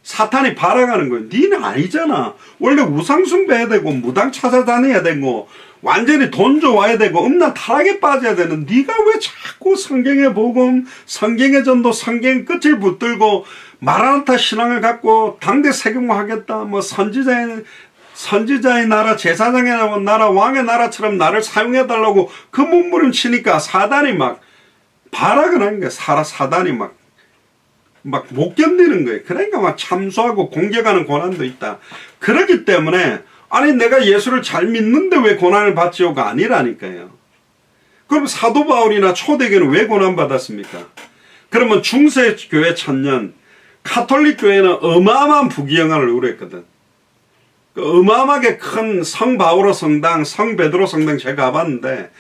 사탄이 바라가는 거예요. 니는 아니잖아. 원래 우상숭배해야 되고 무당 찾아다녀야 되고 완전히 돈 좋아야 되고 음란 타락에 빠져야 되는 네가 왜 자꾸 성경의 복음, 성경의 전도, 성경 끝을 붙들고 마라나타 신앙을 갖고 당대 세금화하겠다. 뭐 선지자의 나라, 제사장의 나라, 왕의 나라처럼 나를 사용해달라고 그 몸부림치니까 사단이 막 발악을 하는 거예요. 사단이 막 못 견디는 거예요. 그러니까 막 참소하고 공격하는 고난도 있다. 그렇기 때문에 아니 내가 예수를 잘 믿는데 왜 고난을 받지요가 아니라니까요. 그럼 사도 바울이나 초대교회는 왜 고난받았습니까? 그러면 중세교회 천년 카톨릭 교회는 어마어마한 부귀영화를 누렸거든. 어마어마하게 큰 성 바오로 성당, 성 베드로 성당 제가 가봤는데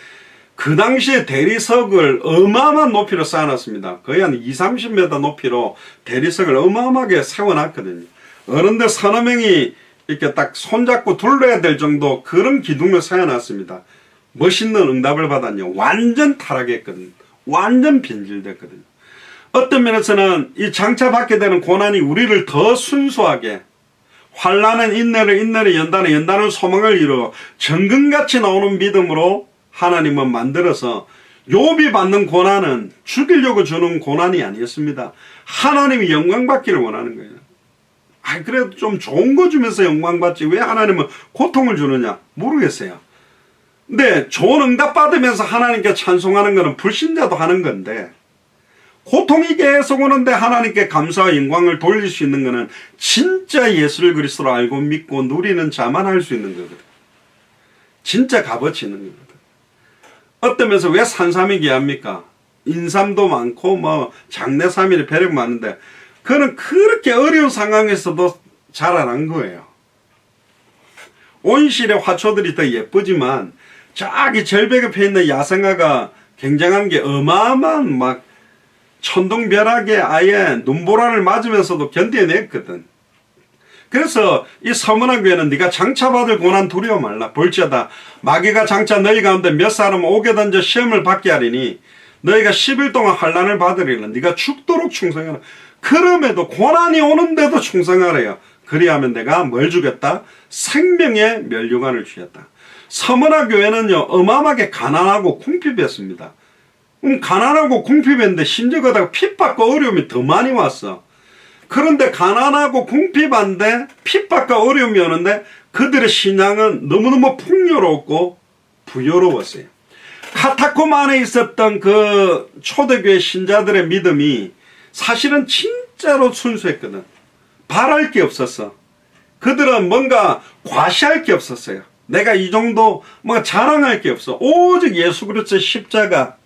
그 당시에 대리석을 어마어마한 높이로 쌓아놨습니다. 거의 한 20-30m 높이로 대리석을 어마어마하게 세워놨거든요. 어른들 서너 명이 이렇게 딱 손잡고 둘러야 될 정도 그런 기둥을 세워놨습니다. 멋있는 응답을 받았냐. 완전 타락했거든요. 완전 변질됐거든요. 어떤 면에서는 이 장차 받게 되는 고난이 우리를 더 순수하게 환난은 인내를 연단은 연단은 소망을 이루어 정금같이 나오는 믿음으로 하나님은 만들어서 욥이 받는 고난은 죽이려고 주는 고난이 아니었습니다. 하나님이 영광 받기를 원하는 거예요. 그래도 좀 좋은 거 주면서 영광 받지 왜 하나님은 고통을 주느냐 모르겠어요. 근데 좋은 응답 받으면서 하나님께 찬송하는 것은 불신자도 하는 건데 고통이 계속 오는데 하나님께 감사와 영광을 돌릴 수 있는 것은 진짜 예수를 그리스도로 알고 믿고 누리는 자만 할 수 있는 거거든. 진짜 값어치 있는 거거든. 어떤 면에서 왜 산삼이 귀합니까? 인삼도 많고 뭐 장내삼일이 배력 많은데 그는 그렇게 어려운 상황에서도 자라난 거예요. 온실의 화초들이 더 예쁘지만 저기 절벽에 펴있는 야생화가 굉장한 게 어마어마한 막 천둥벼락에 아예 눈보라를 맞으면서도 견뎌냈거든. 그래서 이 서머나 교회는 네가 장차받을 고난 두려워 말라. 볼지어다 마귀가 장차 너희 가운데 몇 사람 오게 던져 시험을 받게 하리니 너희가 10일 동안 환난을 받으리라. 네가 죽도록 충성하라. 그럼에도 고난이 오는데도 충성하래요. 그리하면 내가 뭘 주겠다? 생명의 멸류관을 주겠다. 서머나 교회는요 어마어마하게 가난하고 궁핍했습니다. 가난하고 궁핍했는데 심지어 거다가 핍박과 어려움이 더 많이 왔어. 그런데 가난하고 궁핍한데 핍박과 어려움이 오는데 그들의 신앙은 너무너무 풍요롭고 부여로웠어요. 카타콤 안에 있었던 그 초대교회 신자들의 믿음이 사실은 진짜로 순수했거든. 바랄 게 없었어. 그들은 뭔가 과시할 게 없었어요. 내가 이 정도 뭔가 자랑할 게 없어. 오직 예수 그리스도의 십자가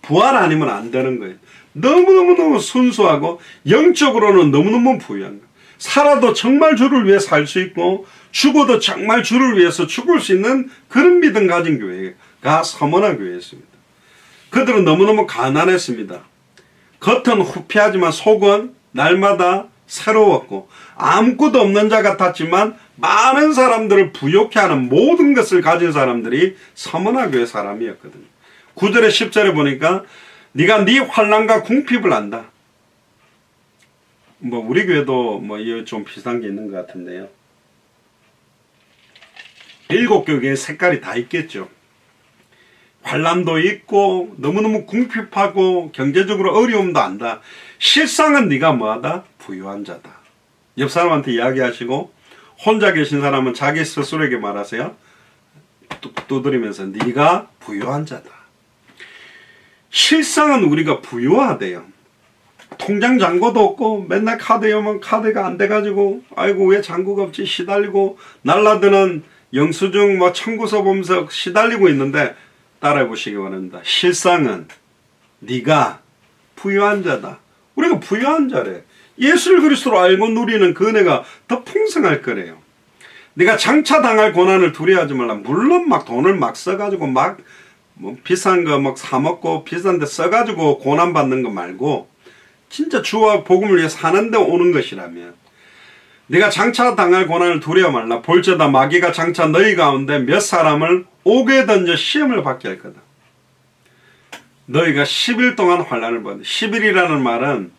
부활 아니면 안 되는 거예요. 너무너무 순수하고 영적으로는 너무너무 부유한 거예요. 살아도 정말 주를 위해 살 수 있고 죽어도 정말 주를 위해서 죽을 수 있는 그런 믿음 가진 교회가 서머나 교회였습니다. 그들은 너무너무 가난했습니다. 겉은 후피하지만 속은 날마다 새로웠고 아무것도 없는 자 같았지만 많은 사람들을 부욕해 하는 모든 것을 가진 사람들이 서머나 교회 사람이었거든요. 9절에 10절에 보니까 네가 네 환난과 궁핍을 안다. 뭐 우리 교회도 뭐 좀 비슷한 게 있는 것 같은데요. 7교회의 색깔이 다 있겠죠. 환난도 있고 너무너무 궁핍하고 경제적으로 어려움도 안다. 실상은 네가 뭐하다? 부유한 자다. 옆 사람한테 이야기하시고 혼자 계신 사람은 자기 스스로에게 말하세요. 두드리면서 네가 부유한 자다. 실상은 우리가 부유하대요. 통장 잔고도 없고 맨날 카드여면 카드가 안 돼가지고 아이고 왜 잔고가 없지 시달리고 날라드는 영수증 뭐 청구서 보면서 시달리고 있는데 따라해 보시기 바랍니다. 실상은 네가 부유한 자다. 우리가 부유한 자래. 예수를 그리스도로 알고 누리는 그 은혜가 더 풍성할 거래요. 네가 장차 당할 고난을 두려워하지 말라. 물론 막 돈을 막 써가지고 막 뭐 비싼 거 막 사 먹고 비싼 데 써가지고 고난 받는 거 말고 진짜 주와 복음을 위해 사는데 오는 것이라면 네가 장차 당할 고난을 두려워 말라. 볼지어다 마귀가 장차 너희 가운데 몇 사람을 옥에 던져 시험을 받게 할 거다. 너희가 10일 동안 환난을 받는다. 10일이라는 말은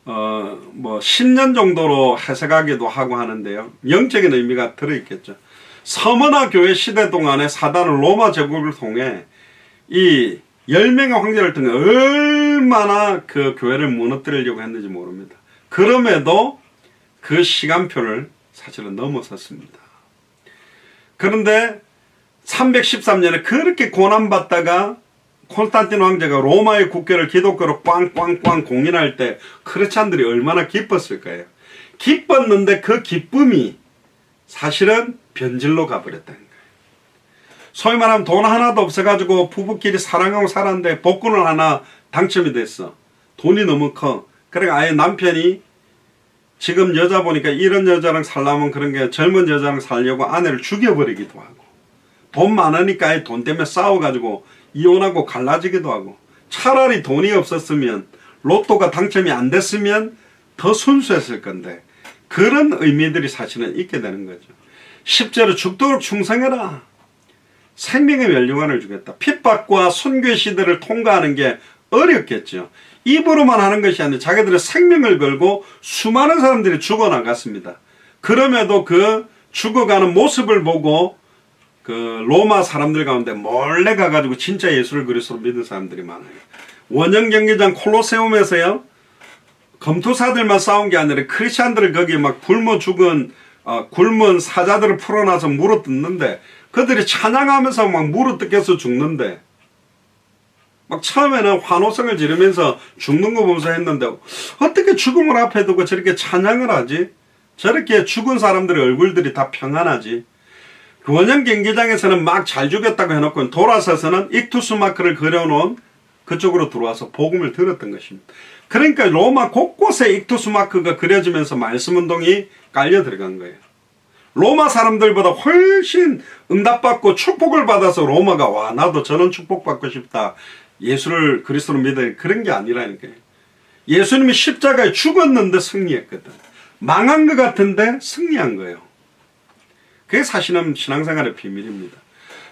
뭐 10년 정도로 해석하기도 하고 하는데요. 영적인 의미가 들어있겠죠. 서머나 교회 시대 동안에 사단은 로마 제국을 통해 이 10명의 황제를 통해 얼마나 그 교회를 무너뜨리려고 했는지 모릅니다. 그럼에도 그 시간표를 사실은 넘어섰습니다. 그런데 313년에 그렇게 고난받다가 콘스탄틴 황제가 로마의 국교를 기독교로 꽝꽝꽝 공인할 때 크리스찬들이 얼마나 기뻤을까요? 기뻤는데 그 기쁨이 사실은 변질로 가버렸다는 거예요. 소위 말하면 돈 하나도 없어가지고 부부끼리 사랑하고 살았는데 복권을 하나 당첨이 됐어. 돈이 너무 커. 그러니까 아예 남편이 지금 여자 보니까 이런 여자랑 살려면 그런 게 젊은 여자랑 살려고 아내를 죽여버리기도 하고 돈 많으니까 아예 돈 때문에 싸워가지고 이혼하고 갈라지기도 하고 차라리 돈이 없었으면 로또가 당첨이 안 됐으면 더 순수했을 건데 그런 의미들이 사실은 있게 되는 거죠. 10절에 죽도록 충성해라. 생명의 멸류관을 주겠다. 핍박과 순교의 시대를 통과하는 게 어렵겠죠. 입으로만 하는 것이 아니라 자기들의 생명을 걸고 수많은 사람들이 죽어나갔습니다. 그럼에도 그 죽어가는 모습을 보고 그 로마 사람들 가운데 몰래 가가지고 진짜 예수를 그리스도로 믿은 사람들이 많아요. 원형 경기장 콜로세움에서요. 검투사들만 싸운 게 아니라 크리스찬들을 거기에 막 굶어 죽은 굶은 사자들을 풀어놔서 물어뜯는데 그들이 찬양하면서 막 물어뜯겨서 죽는데 막 처음에는 환호성을 지르면서 죽는 거 보면서 했는데 어떻게 죽음을 앞에 두고 저렇게 찬양을 하지? 저렇게 죽은 사람들의 얼굴들이 다 평안하지? 그 원형 경기장에서는 막 잘 죽였다고 해놓고 돌아서서는 익투스 마크를 그려놓은 그쪽으로 들어와서 복음을 들었던 것입니다. 그러니까 로마 곳곳에 익투스 마크가 그려지면서 말씀 운동이 깔려 들어간 거예요. 로마 사람들보다 훨씬 응답받고 축복을 받아서 로마가 와 나도 저런 축복받고 싶다. 예수를 그리스도로 믿어 그런 게 아니라니까요. 예수님이 십자가에 죽었는데 승리했거든. 망한 것 같은데 승리한 거예요. 그게 사실은 신앙생활의 비밀입니다.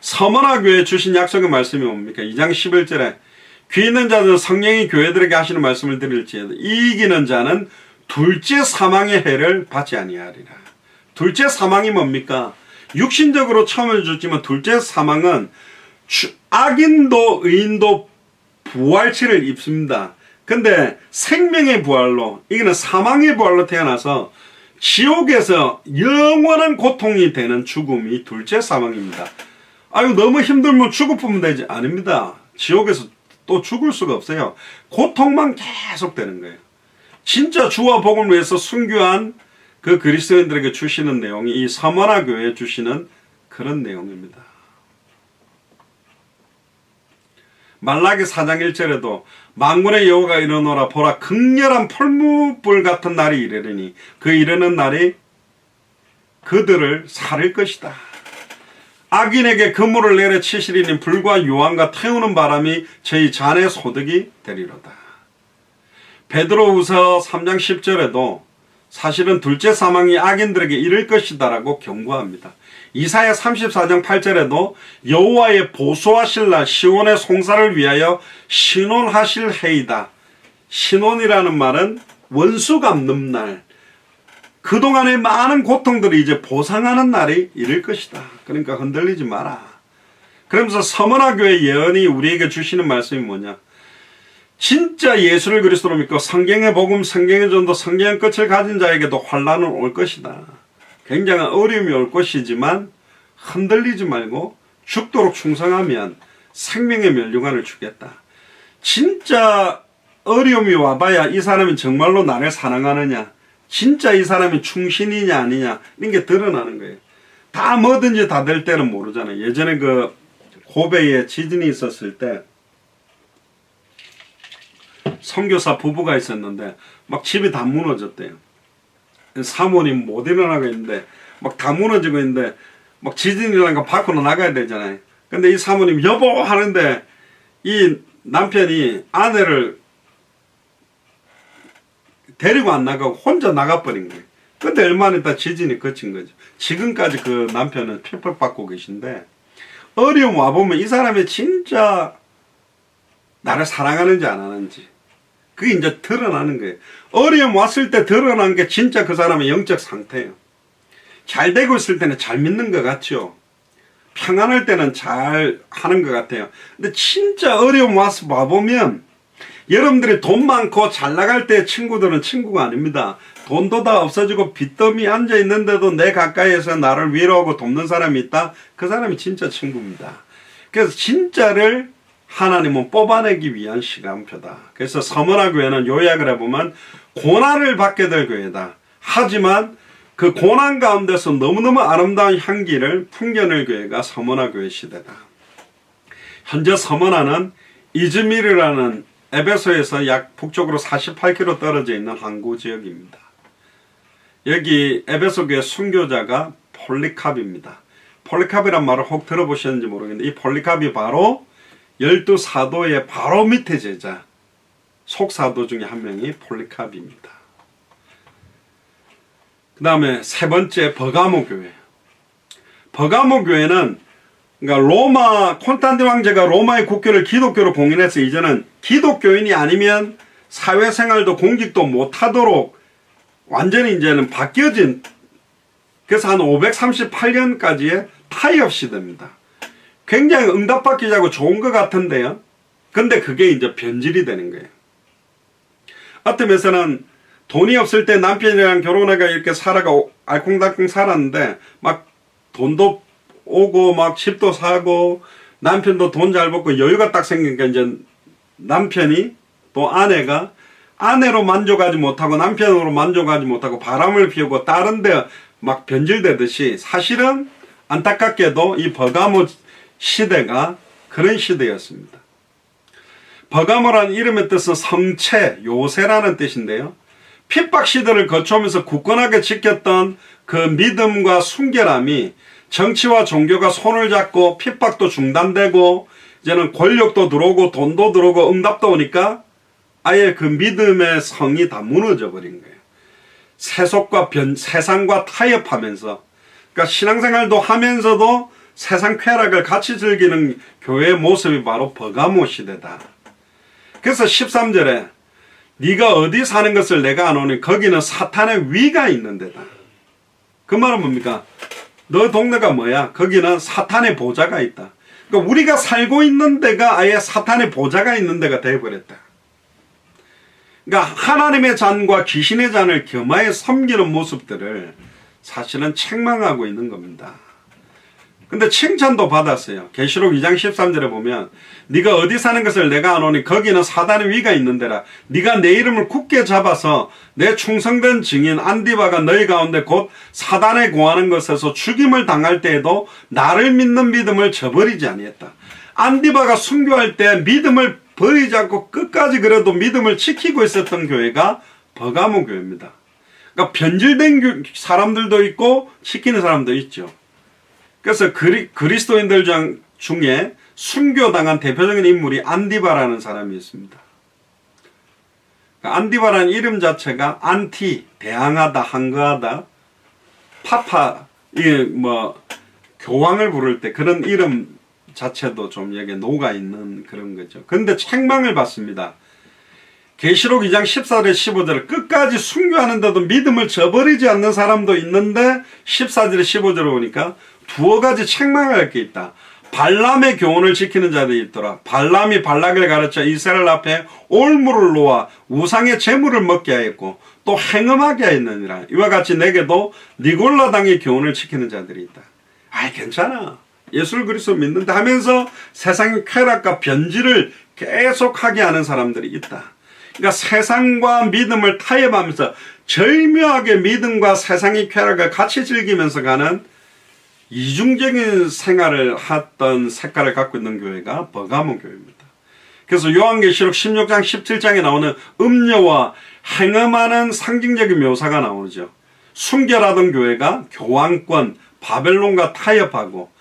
서머나 교회에 주신 약속의 말씀이 뭡니까? 2장 11절에 귀 있는 자들은 성령이 교회들에게 하시는 말씀을 들을지어도 이기는 자는 둘째 사망의 해를 받지 아니하리라. 둘째 사망이 뭡니까? 육신적으로 처음에 줬지만 둘째 사망은 악인도 의인도 부활체를 입습니다. 근데 생명의 부활로, 이거는 사망의 부활로 태어나서 지옥에서 영원한 고통이 되는 죽음이 둘째 사망입니다. 아유, 너무 힘들면 죽어보면 되지. 아닙니다. 지옥에서 또 죽을 수가 없어요. 고통만 계속 되는 거예요. 진짜 주와 복음을 위해서 순교한 그 그리스도인들에게 주시는 내용이 이 서머나 교회에 주시는 그런 내용입니다. 말라기 4장 1절에도 만군의 여호와가 이르노라 보라 극렬한 풀무불 같은 날이 이르리니 그 이르는 날이 그들을 살릴 것이다. 악인에게 그물을 내려치시리니 불과 유황과 태우는 바람이 저희 잔의 소득이 되리로다. 베드로후서 3장 10절에도 사실은 둘째 사망이 악인들에게 이를 것이다 라고 경고합니다. 이사야 34장 8절에도 여호와의 보수하실 날 시온의 송사를 위하여 신원하실 해이다. 신원이라는 말은 원수 갚는 날, 그동안의 많은 고통들이 이제 보상하는 날이 이를 것이다. 그러니까 흔들리지 마라. 그러면서 서머나 교회 예언이 우리에게 주시는 말씀이 뭐냐, 진짜 예수를 그리스도로 믿고 성경의 복음, 성경의 전도, 성경의 끝을 가진 자에게도 환난은 올 것이다. 굉장한 어려움이 올 것이지만 흔들리지 말고 죽도록 충성하면 생명의 멸류관을 주겠다. 진짜 어려움이 와봐야 이 사람이 정말로 나를 사랑하느냐, 진짜 이 사람이 충신이냐 아니냐, 이런 게 드러나는 거예요. 다 뭐든지 다 될 때는 모르잖아요. 예전에 그 고베에 지진이 있었을 때 선교사 부부가 있었는데 막 집이 다 무너졌대요. 사모님 못 일어나고 있는데 막 다 무너지고 있는데 막 지진이 나니까 밖으로 나가야 되잖아요. 근데 이 사모님 여보 하는데 이 남편이 아내를 데리고 안 나가고 혼자 나가버린 거예요. 근데 얼마 있다 지진이 그친 거죠. 지금까지 그 남편은 핍박받고 계신데, 어려움 와보면 이 사람이 진짜 나를 사랑하는지 안 하는지 그게 이제 드러나는 거예요. 어려움 왔을 때 드러난 게 진짜 그 사람의 영적 상태예요. 잘 되고 있을 때는 잘 믿는 것 같죠. 평안할 때는 잘 하는 것 같아요. 근데 진짜 어려움 와서 와보면, 여러분들이 돈 많고 잘 나갈 때 친구들은 친구가 아닙니다. 돈도 다 없어지고 빚더미 앉아 있는데도 내 가까이에서 나를 위로하고 돕는 사람이 있다. 그 사람이 진짜 친구입니다. 그래서 진짜를 하나님은 뽑아내기 위한 시간표다. 그래서 서머나 교회는 요약을 해보면 고난을 받게 될 교회다. 하지만 그 고난 가운데서 너무너무 아름다운 향기를 풍겨낼 교회가 서머나 교회 시대다. 현재 서머나는 이즈미르라는 에베소에서 약 북쪽으로 48km 떨어져 있는 항구 지역입니다. 여기 에베소 교회 순교자가 폴리캅입니다. 폴리캅이란 말을 혹 들어보셨는지 모르겠는데, 이 폴리캅이 바로 12사도의 바로 밑에 제자, 속사도 중에 한 명이 폴리캅입니다. 그 다음에 세 번째 버가모 교회. 버가모 교회는 그러니까 로마, 콘스탄틴 황제가 로마의 국교를 기독교로 봉인해서 이제는 기독교인이 아니면 사회생활도 공직도 못하도록 완전히 이제는 바뀌어진, 그래서 한 538년까지의 타협 시대입니다. 굉장히 응답받기자고 좋은 것 같은데요. 근데 그게 이제 변질이 되는 거예요. 어떤 면에서는 돈이 없을 때 남편이랑 결혼해가 이렇게 살아가 알콩달콩 살았는데 막 돈도 오고 막 집도 사고 남편도 돈 잘 벌고 여유가 딱 생기니까 이제 남편이 또 아내가 아내로 만족하지 못하고 남편으로 만족하지 못하고 바람을 피우고 다른 데 막 변질되듯이, 사실은 안타깝게도 이 버가모 시대가 그런 시대였습니다. 버가모라는 이름의 뜻은 성체, 요새라는 뜻인데요. 핍박 시대를 거쳐오면서 굳건하게 지켰던 그 믿음과 순결함이 정치와 종교가 손을 잡고 핍박도 중단되고 이제는 권력도 들어오고 돈도 들어오고 응답도 오니까 아예 그 믿음의 성이 다 무너져 버린 거예요. 세속과 세상과 타협하면서, 그러니까 신앙생활도 하면서도 세상 쾌락을 같이 즐기는 교회의 모습이 바로 버가모 시대다. 그래서 13절에 네가 어디 사는 것을 내가 아노니 거기는 사탄의 위가 있는 데다. 그 말은 뭡니까? 너 동네가 뭐야? 거기는 사탄의 보좌가 있다. 그러니까 우리가 살고 있는 데가 아예 사탄의 보좌가 있는 데가 되어버렸다. 그러니까 하나님의 잔과 귀신의 잔을 겸하여 섬기는 모습들을 사실은 책망하고 있는 겁니다. 근데 칭찬도 받았어요. 계시록 2장 13절에 보면 네가 어디 사는 것을 내가 아노니 거기는 사단의 위가 있는 데라. 네가 내 이름을 굳게 잡아서 내 충성된 증인 안디바가 너희 가운데 곧 사단에 공하는 것에서 죽임을 당할 때에도 나를 믿는 믿음을 저버리지 아니했다. 안디바가 순교할 때 믿음을 버리지 않고 끝까지 그래도 믿음을 지키고 있었던 교회가 버가모 교회입니다. 그러니까 변질된 사람들도 있고 지키는 사람도 있죠. 그래서 그리스도인들 중에 순교당한 대표적인 인물이 안디바라는 사람이 있습니다. 안디바라는 이름 자체가 안티, 대항하다, 항거하다, 파파, 교황을 부를 때 그런 이름 자체도 좀 여기에 녹아있는 그런 거죠. 그런데 책망을 받습니다. 계시록 2장 14절 15절 끝까지 순교하는데도 믿음을 저버리지 않는 사람도 있는데 14절 15절을 보니까 두어 가지 책망을 할 게 있다. 발람의 교훈을 지키는 자들이 있더라. 발람이 발락을 가르쳐 이스라엘 앞에 올무를 놓아 우상의 제물을 먹게 하였고 또 행음하게 하였느니라. 이와 같이 내게도 니골라당의 교훈을 지키는 자들이 있다. 아이 괜찮아. 예수 그리스도 믿는다 하면서 세상의 쾌락과 변질을 계속하게 하는 사람들이 있다. 그러니까 세상과 믿음을 타협하면서 절묘하게 믿음과 세상의 쾌락을 같이 즐기면서 가는 이중적인 생활을 했던 색깔을 갖고 있는 교회가 버가모 교회입니다. 그래서 요한계시록 16장 17장에 나오는 음녀와 행음하는 상징적인 묘사가 나오죠. 순결하던 교회가 교황권 바벨론과 타협하고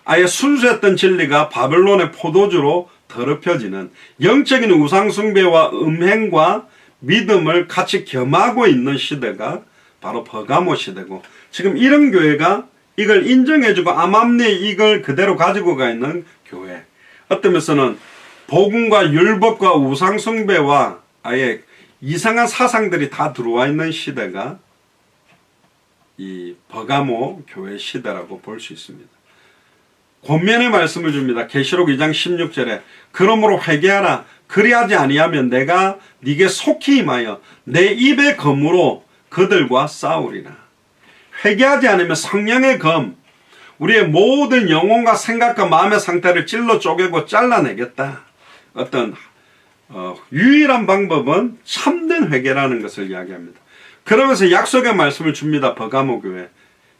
아예 순수했던 진리가 바벨론의 포도주로 더럽혀지는 영적인 우상숭배와 음행과 믿음을 같이 겸하고 있는 시대가 바로 버가모 시대고, 지금 이런 교회가 이걸 인정해주고 암암리에 이걸 그대로 가지고 가 있는 교회, 어떤 면에서는 복음과 율법과 우상숭배와 아예 이상한 사상들이 다 들어와 있는 시대가 이 버가모 교회 시대라고 볼 수 있습니다. 권면의 말씀을 줍니다. 계시록 2장 16절에 그러므로 회개하라. 그리하지 아니하면 내가 네게 속히 임하여 내 입의 검으로 그들과 싸우리라. 회개하지 않으면 성령의 검, 우리의 모든 영혼과 생각과 마음의 상태를 찔러 쪼개고 잘라내겠다. 어떤 유일한 방법은 참된 회개라는 것을 이야기합니다. 그러면서 약속의 말씀을 줍니다. 버가모 교회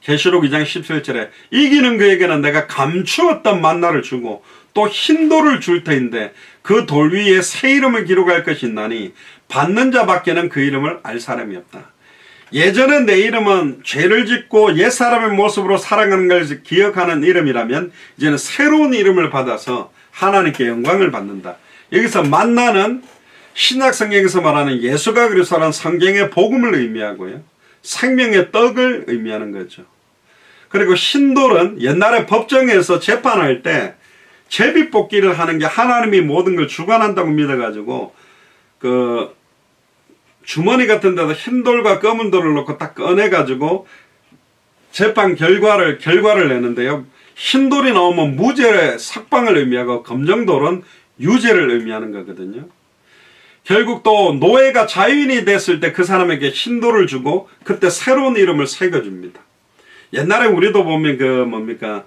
계시록 2장 17절에 이기는 그에게는 내가 감추었던 만나를 주고 또 흰 돌을 줄 터인데 그 돌 위에 새 이름을 기록할 것이 있나니 받는 자밖에는 그 이름을 알 사람이 없다. 예전에 내 이름은 죄를 짓고 옛사람의 모습으로 살아가는 것을 기억하는 이름이라면 이제는 새로운 이름을 받아서 하나님께 영광을 받는다. 여기서 만나는 신약 성경에서 말하는 예수가 그리스도라는 성경의 복음을 의미하고요, 생명의 떡을 의미하는 거죠. 그리고 흰돌은 옛날에 법정에서 재판할 때 제비뽑기를 하는 게 하나님이 모든 걸 주관한다고 믿어가지고 그 주머니 같은 데다 흰돌과 검은 돌을 넣고 딱 꺼내가지고 재판 결과를 내는데요, 흰돌이 나오면 무죄의 석방을 의미하고 검정돌은 유죄를 의미하는 거거든요. 결국 또 노예가 자유인이 됐을 때 그 사람에게 흰돌을 주고 그때 새로운 이름을 새겨줍니다. 옛날에 우리도 보면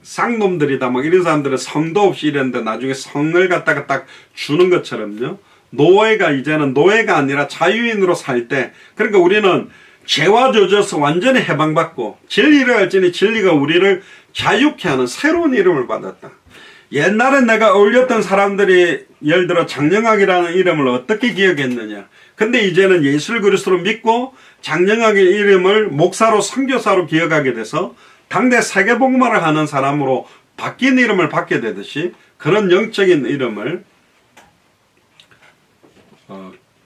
쌍놈들이다 뭐 이런 사람들은 성도 없이 이랬는데 나중에 성을 갖다가 딱 주는 것처럼요, 노예가 이제는 노예가 아니라 자유인으로 살 때, 그러니까 우리는 죄와 젖어서 완전히 해방받고 진리를 알지니 진리가 우리를 자유케 하는 새로운 이름을 받았다. 옛날에 내가 어울렸던 사람들이 예를 들어 장영학이라는 이름을 어떻게 기억했느냐. 근데 이제는 예수 그리스도를 믿고 장영학의 이름을 목사로 선교사로 기억하게 돼서 당대 세계복음화를 하는 사람으로 바뀐 이름을 받게 되듯이 그런 영적인 이름을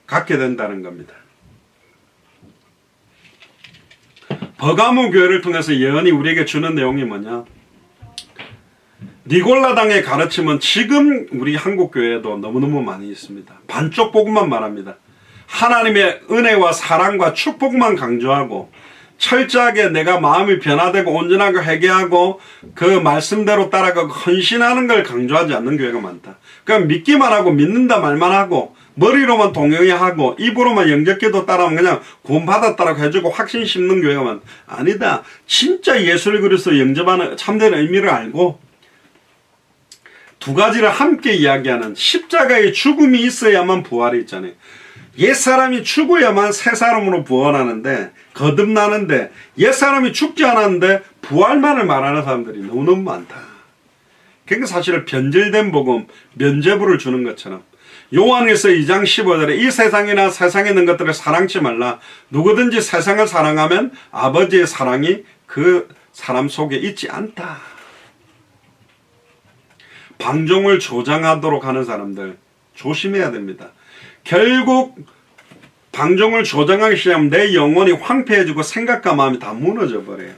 갖게 된다는 겁니다. 버가모 교회를 통해서 예언이 우리에게 주는 내용이 뭐냐. 니골라당의 가르침은 지금 우리 한국교회에도 너무너무 많이 있습니다. 반쪽 복음만 말합니다. 하나님의 은혜와 사랑과 축복만 강조하고 철저하게 내가 마음이 변화되고 온전하고 회개하고 그 말씀대로 따라가고 헌신하는 걸 강조하지 않는 교회가 많다. 그러니까 믿기만 하고 믿는다 말만 하고 머리로만 동의하고 입으로만 영접기도 따라하면 그냥 구원받았다라고 해주고 확신 심는 교회가 많다. 아니다. 진짜 예수 그리스도 영접하는 참된 의미를 알고 두 가지를 함께 이야기하는 십자가의 죽음이 있어야만 부활이 있잖아요. 옛사람이 죽어야만 새사람으로 부활하는데 거듭나는데 옛사람이 죽지 않았는데 부활만을 말하는 사람들이 너무너무 많다. 그러니까 사실 변질된 복음, 면죄부를 주는 것처럼 요한일서 2장 15절에 이 세상이나 세상에 있는 것들을 사랑치 말라. 누구든지 세상을 사랑하면 아버지의 사랑이 그 사람 속에 있지 않다. 방종을 조장하도록 하는 사람들 조심해야 됩니다. 결국 방종을 조장하기 시작하면 내 영혼이 황폐해지고 생각과 마음이 다 무너져 버려요.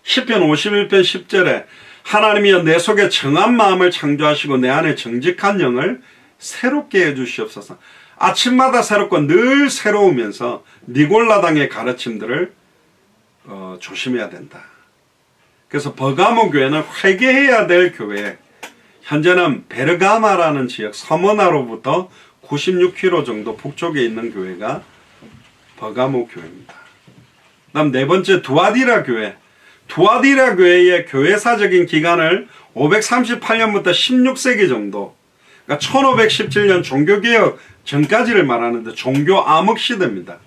시편 51편 10절에 하나님이여 내 속에 정한 마음을 창조하시고 내 안에 정직한 영을 새롭게 해주시옵소서. 아침마다 새롭고 늘 새로우면서 니골라당의 가르침들을 조심해야 된다. 그래서 버가모 교회는 회개해야 될 교회. 현재는 베르가마라는 지역 서머나로부터 96km 정도 북쪽에 있는 교회가 버가모 교회입니다. 다음 네 번째 두아디라 교회. 두아디라 교회의 교회사적인 기간을 538년부터 16세기 정도, 그러니까 1517년 종교개혁 전까지를 말하는데 종교 암흑 시대입니다.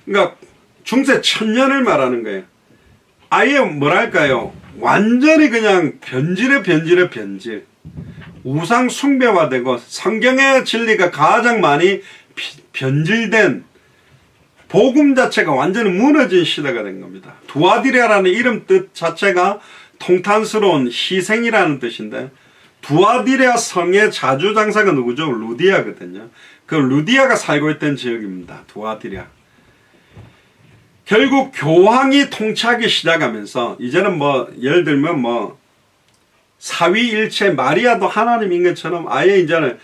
그러니까 중세 천년을 말하는 거예요. 아예 뭐랄까요, 완전히 그냥 변질. 우상 숭배화되고 성경의 진리가 가장 많이 변질된 복음 자체가 완전히 무너진 시대가 된 겁니다. 두아디라라는 이름 뜻 자체가 통탄스러운 희생이라는 뜻인데 두아디라 성의 자주장사가 누구죠? 루디아거든요. 그 루디아가 살고 있던 지역입니다. 두아디라. 결국 교황이 통치하기 시작하면서 이제는 뭐 예를 들면 뭐 사위일체 마리아도 하나님인 것처럼 아예 이제는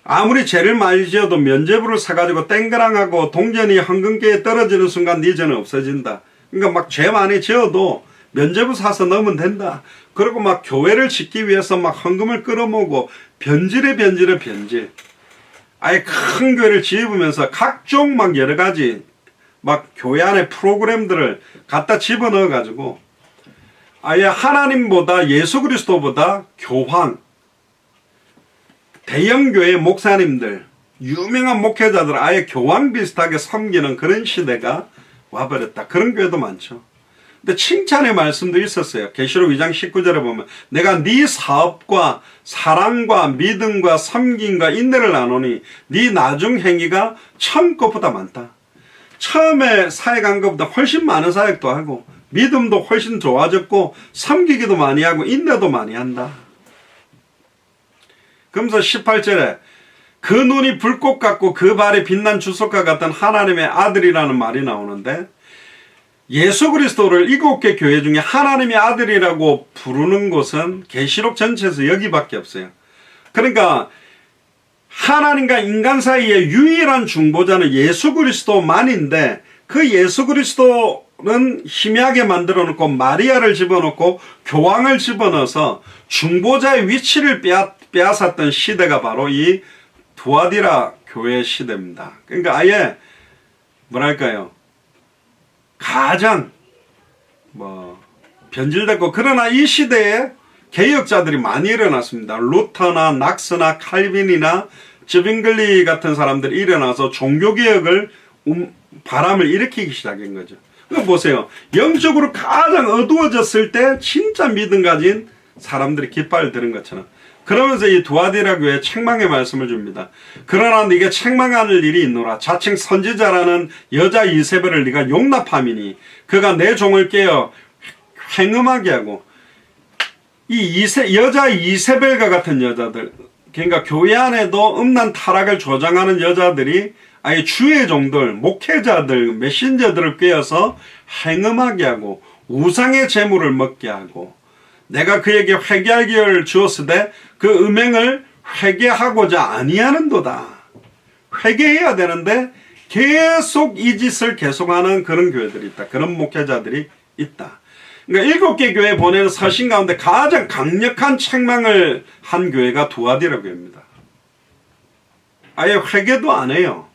아무리 죄를 많이 지어도 면죄부를 사가지고 땡그랑하고 동전이 황금계에 떨어지는 순간 네 죄는 없어진다. 그러니까 막 죄 많이 지어도 면죄부 사서 넣으면 된다. 그리고 막 교회를 짓기 위해서 막 헌금을 끌어모으고 변질에 변질. 아예 큰 교회를 지으면서 각종 막 여러 가지 막 교회 안에 프로그램들을 갖다 집어넣어 가지고 아예 하나님보다 예수 그리스도보다 교황, 대형교회 목사님들, 유명한 목회자들 아예 교황 비슷하게 섬기는 그런 시대가 와버렸다. 그런 교회도 많죠. 근데 칭찬의 말씀도 있었어요. 계시록 2장 19절에 보면 내가 네 사업과 사랑과 믿음과 섬김과 인내를 나누니 네 나중 행위가 처음 것보다 많다. 처음에 사역한 것보다 훨씬 많은 사역도 하고 믿음도 훨씬 좋아졌고 섬기기도 많이 하고 인내도 많이 한다. 그러면서 18절에 그 눈이 불꽃 같고 그 발이 빛난 주석과 같은 하나님의 아들이라는 말이 나오는데 예수 그리스도를 7개 교회 중에 하나님의 아들이라고 부르는 곳은 계시록 전체에서 여기밖에 없어요. 그러니까 하나님과 인간 사이의 유일한 중보자는 예수 그리스도만인데 그 예수 그리스도는 희미하게 만들어 놓고 마리아를 집어넣고 교황을 집어넣어서 중보자의 위치를 빼앗았던 시대가 바로 이 두아디라 교회 시대입니다. 그러니까 아예 뭐랄까요, 가장 변질됐고, 그러나 이 시대에 개혁자들이 많이 일어났습니다. 루터나 낙스나 칼빈이나 즈빙글리 같은 사람들이 일어나서 종교개혁을 바람을 일으키기 시작한 거죠. 그러니까 보세요. 영적으로 가장 어두워졌을 때 진짜 믿음 가진 사람들이 깃발을 들은 것처럼. 그러면서 이 두아디라 교회에 책망의 말씀을 줍니다. 그러나 네가 책망하는 일이 있노라. 자칭 선지자라는 여자 이세벨을 네가 용납함이니 그가 내 종을 깨어 행음하게 하고, 이 여자 이세벨과 같은 여자들, 그러니까 교회 안에도 음란 타락을 조장하는 여자들이 아예 주의 종들, 목회자들, 메신저들을 꿰어서 행음하게 하고 우상의 재물을 먹게 하고, 내가 그에게 회개할 기회를 주었으되 그 음행을 회개하고자 아니하는도다. 회개해야 되는데 계속 이 짓을 계속하는 그런 교회들이 있다. 그런 목회자들이 있다. 그러니까 7개 교회 보내는 서신 가운데 가장 강력한 책망을 한 교회가 두아디라 교회입니다. 아예 회개도 안 해요.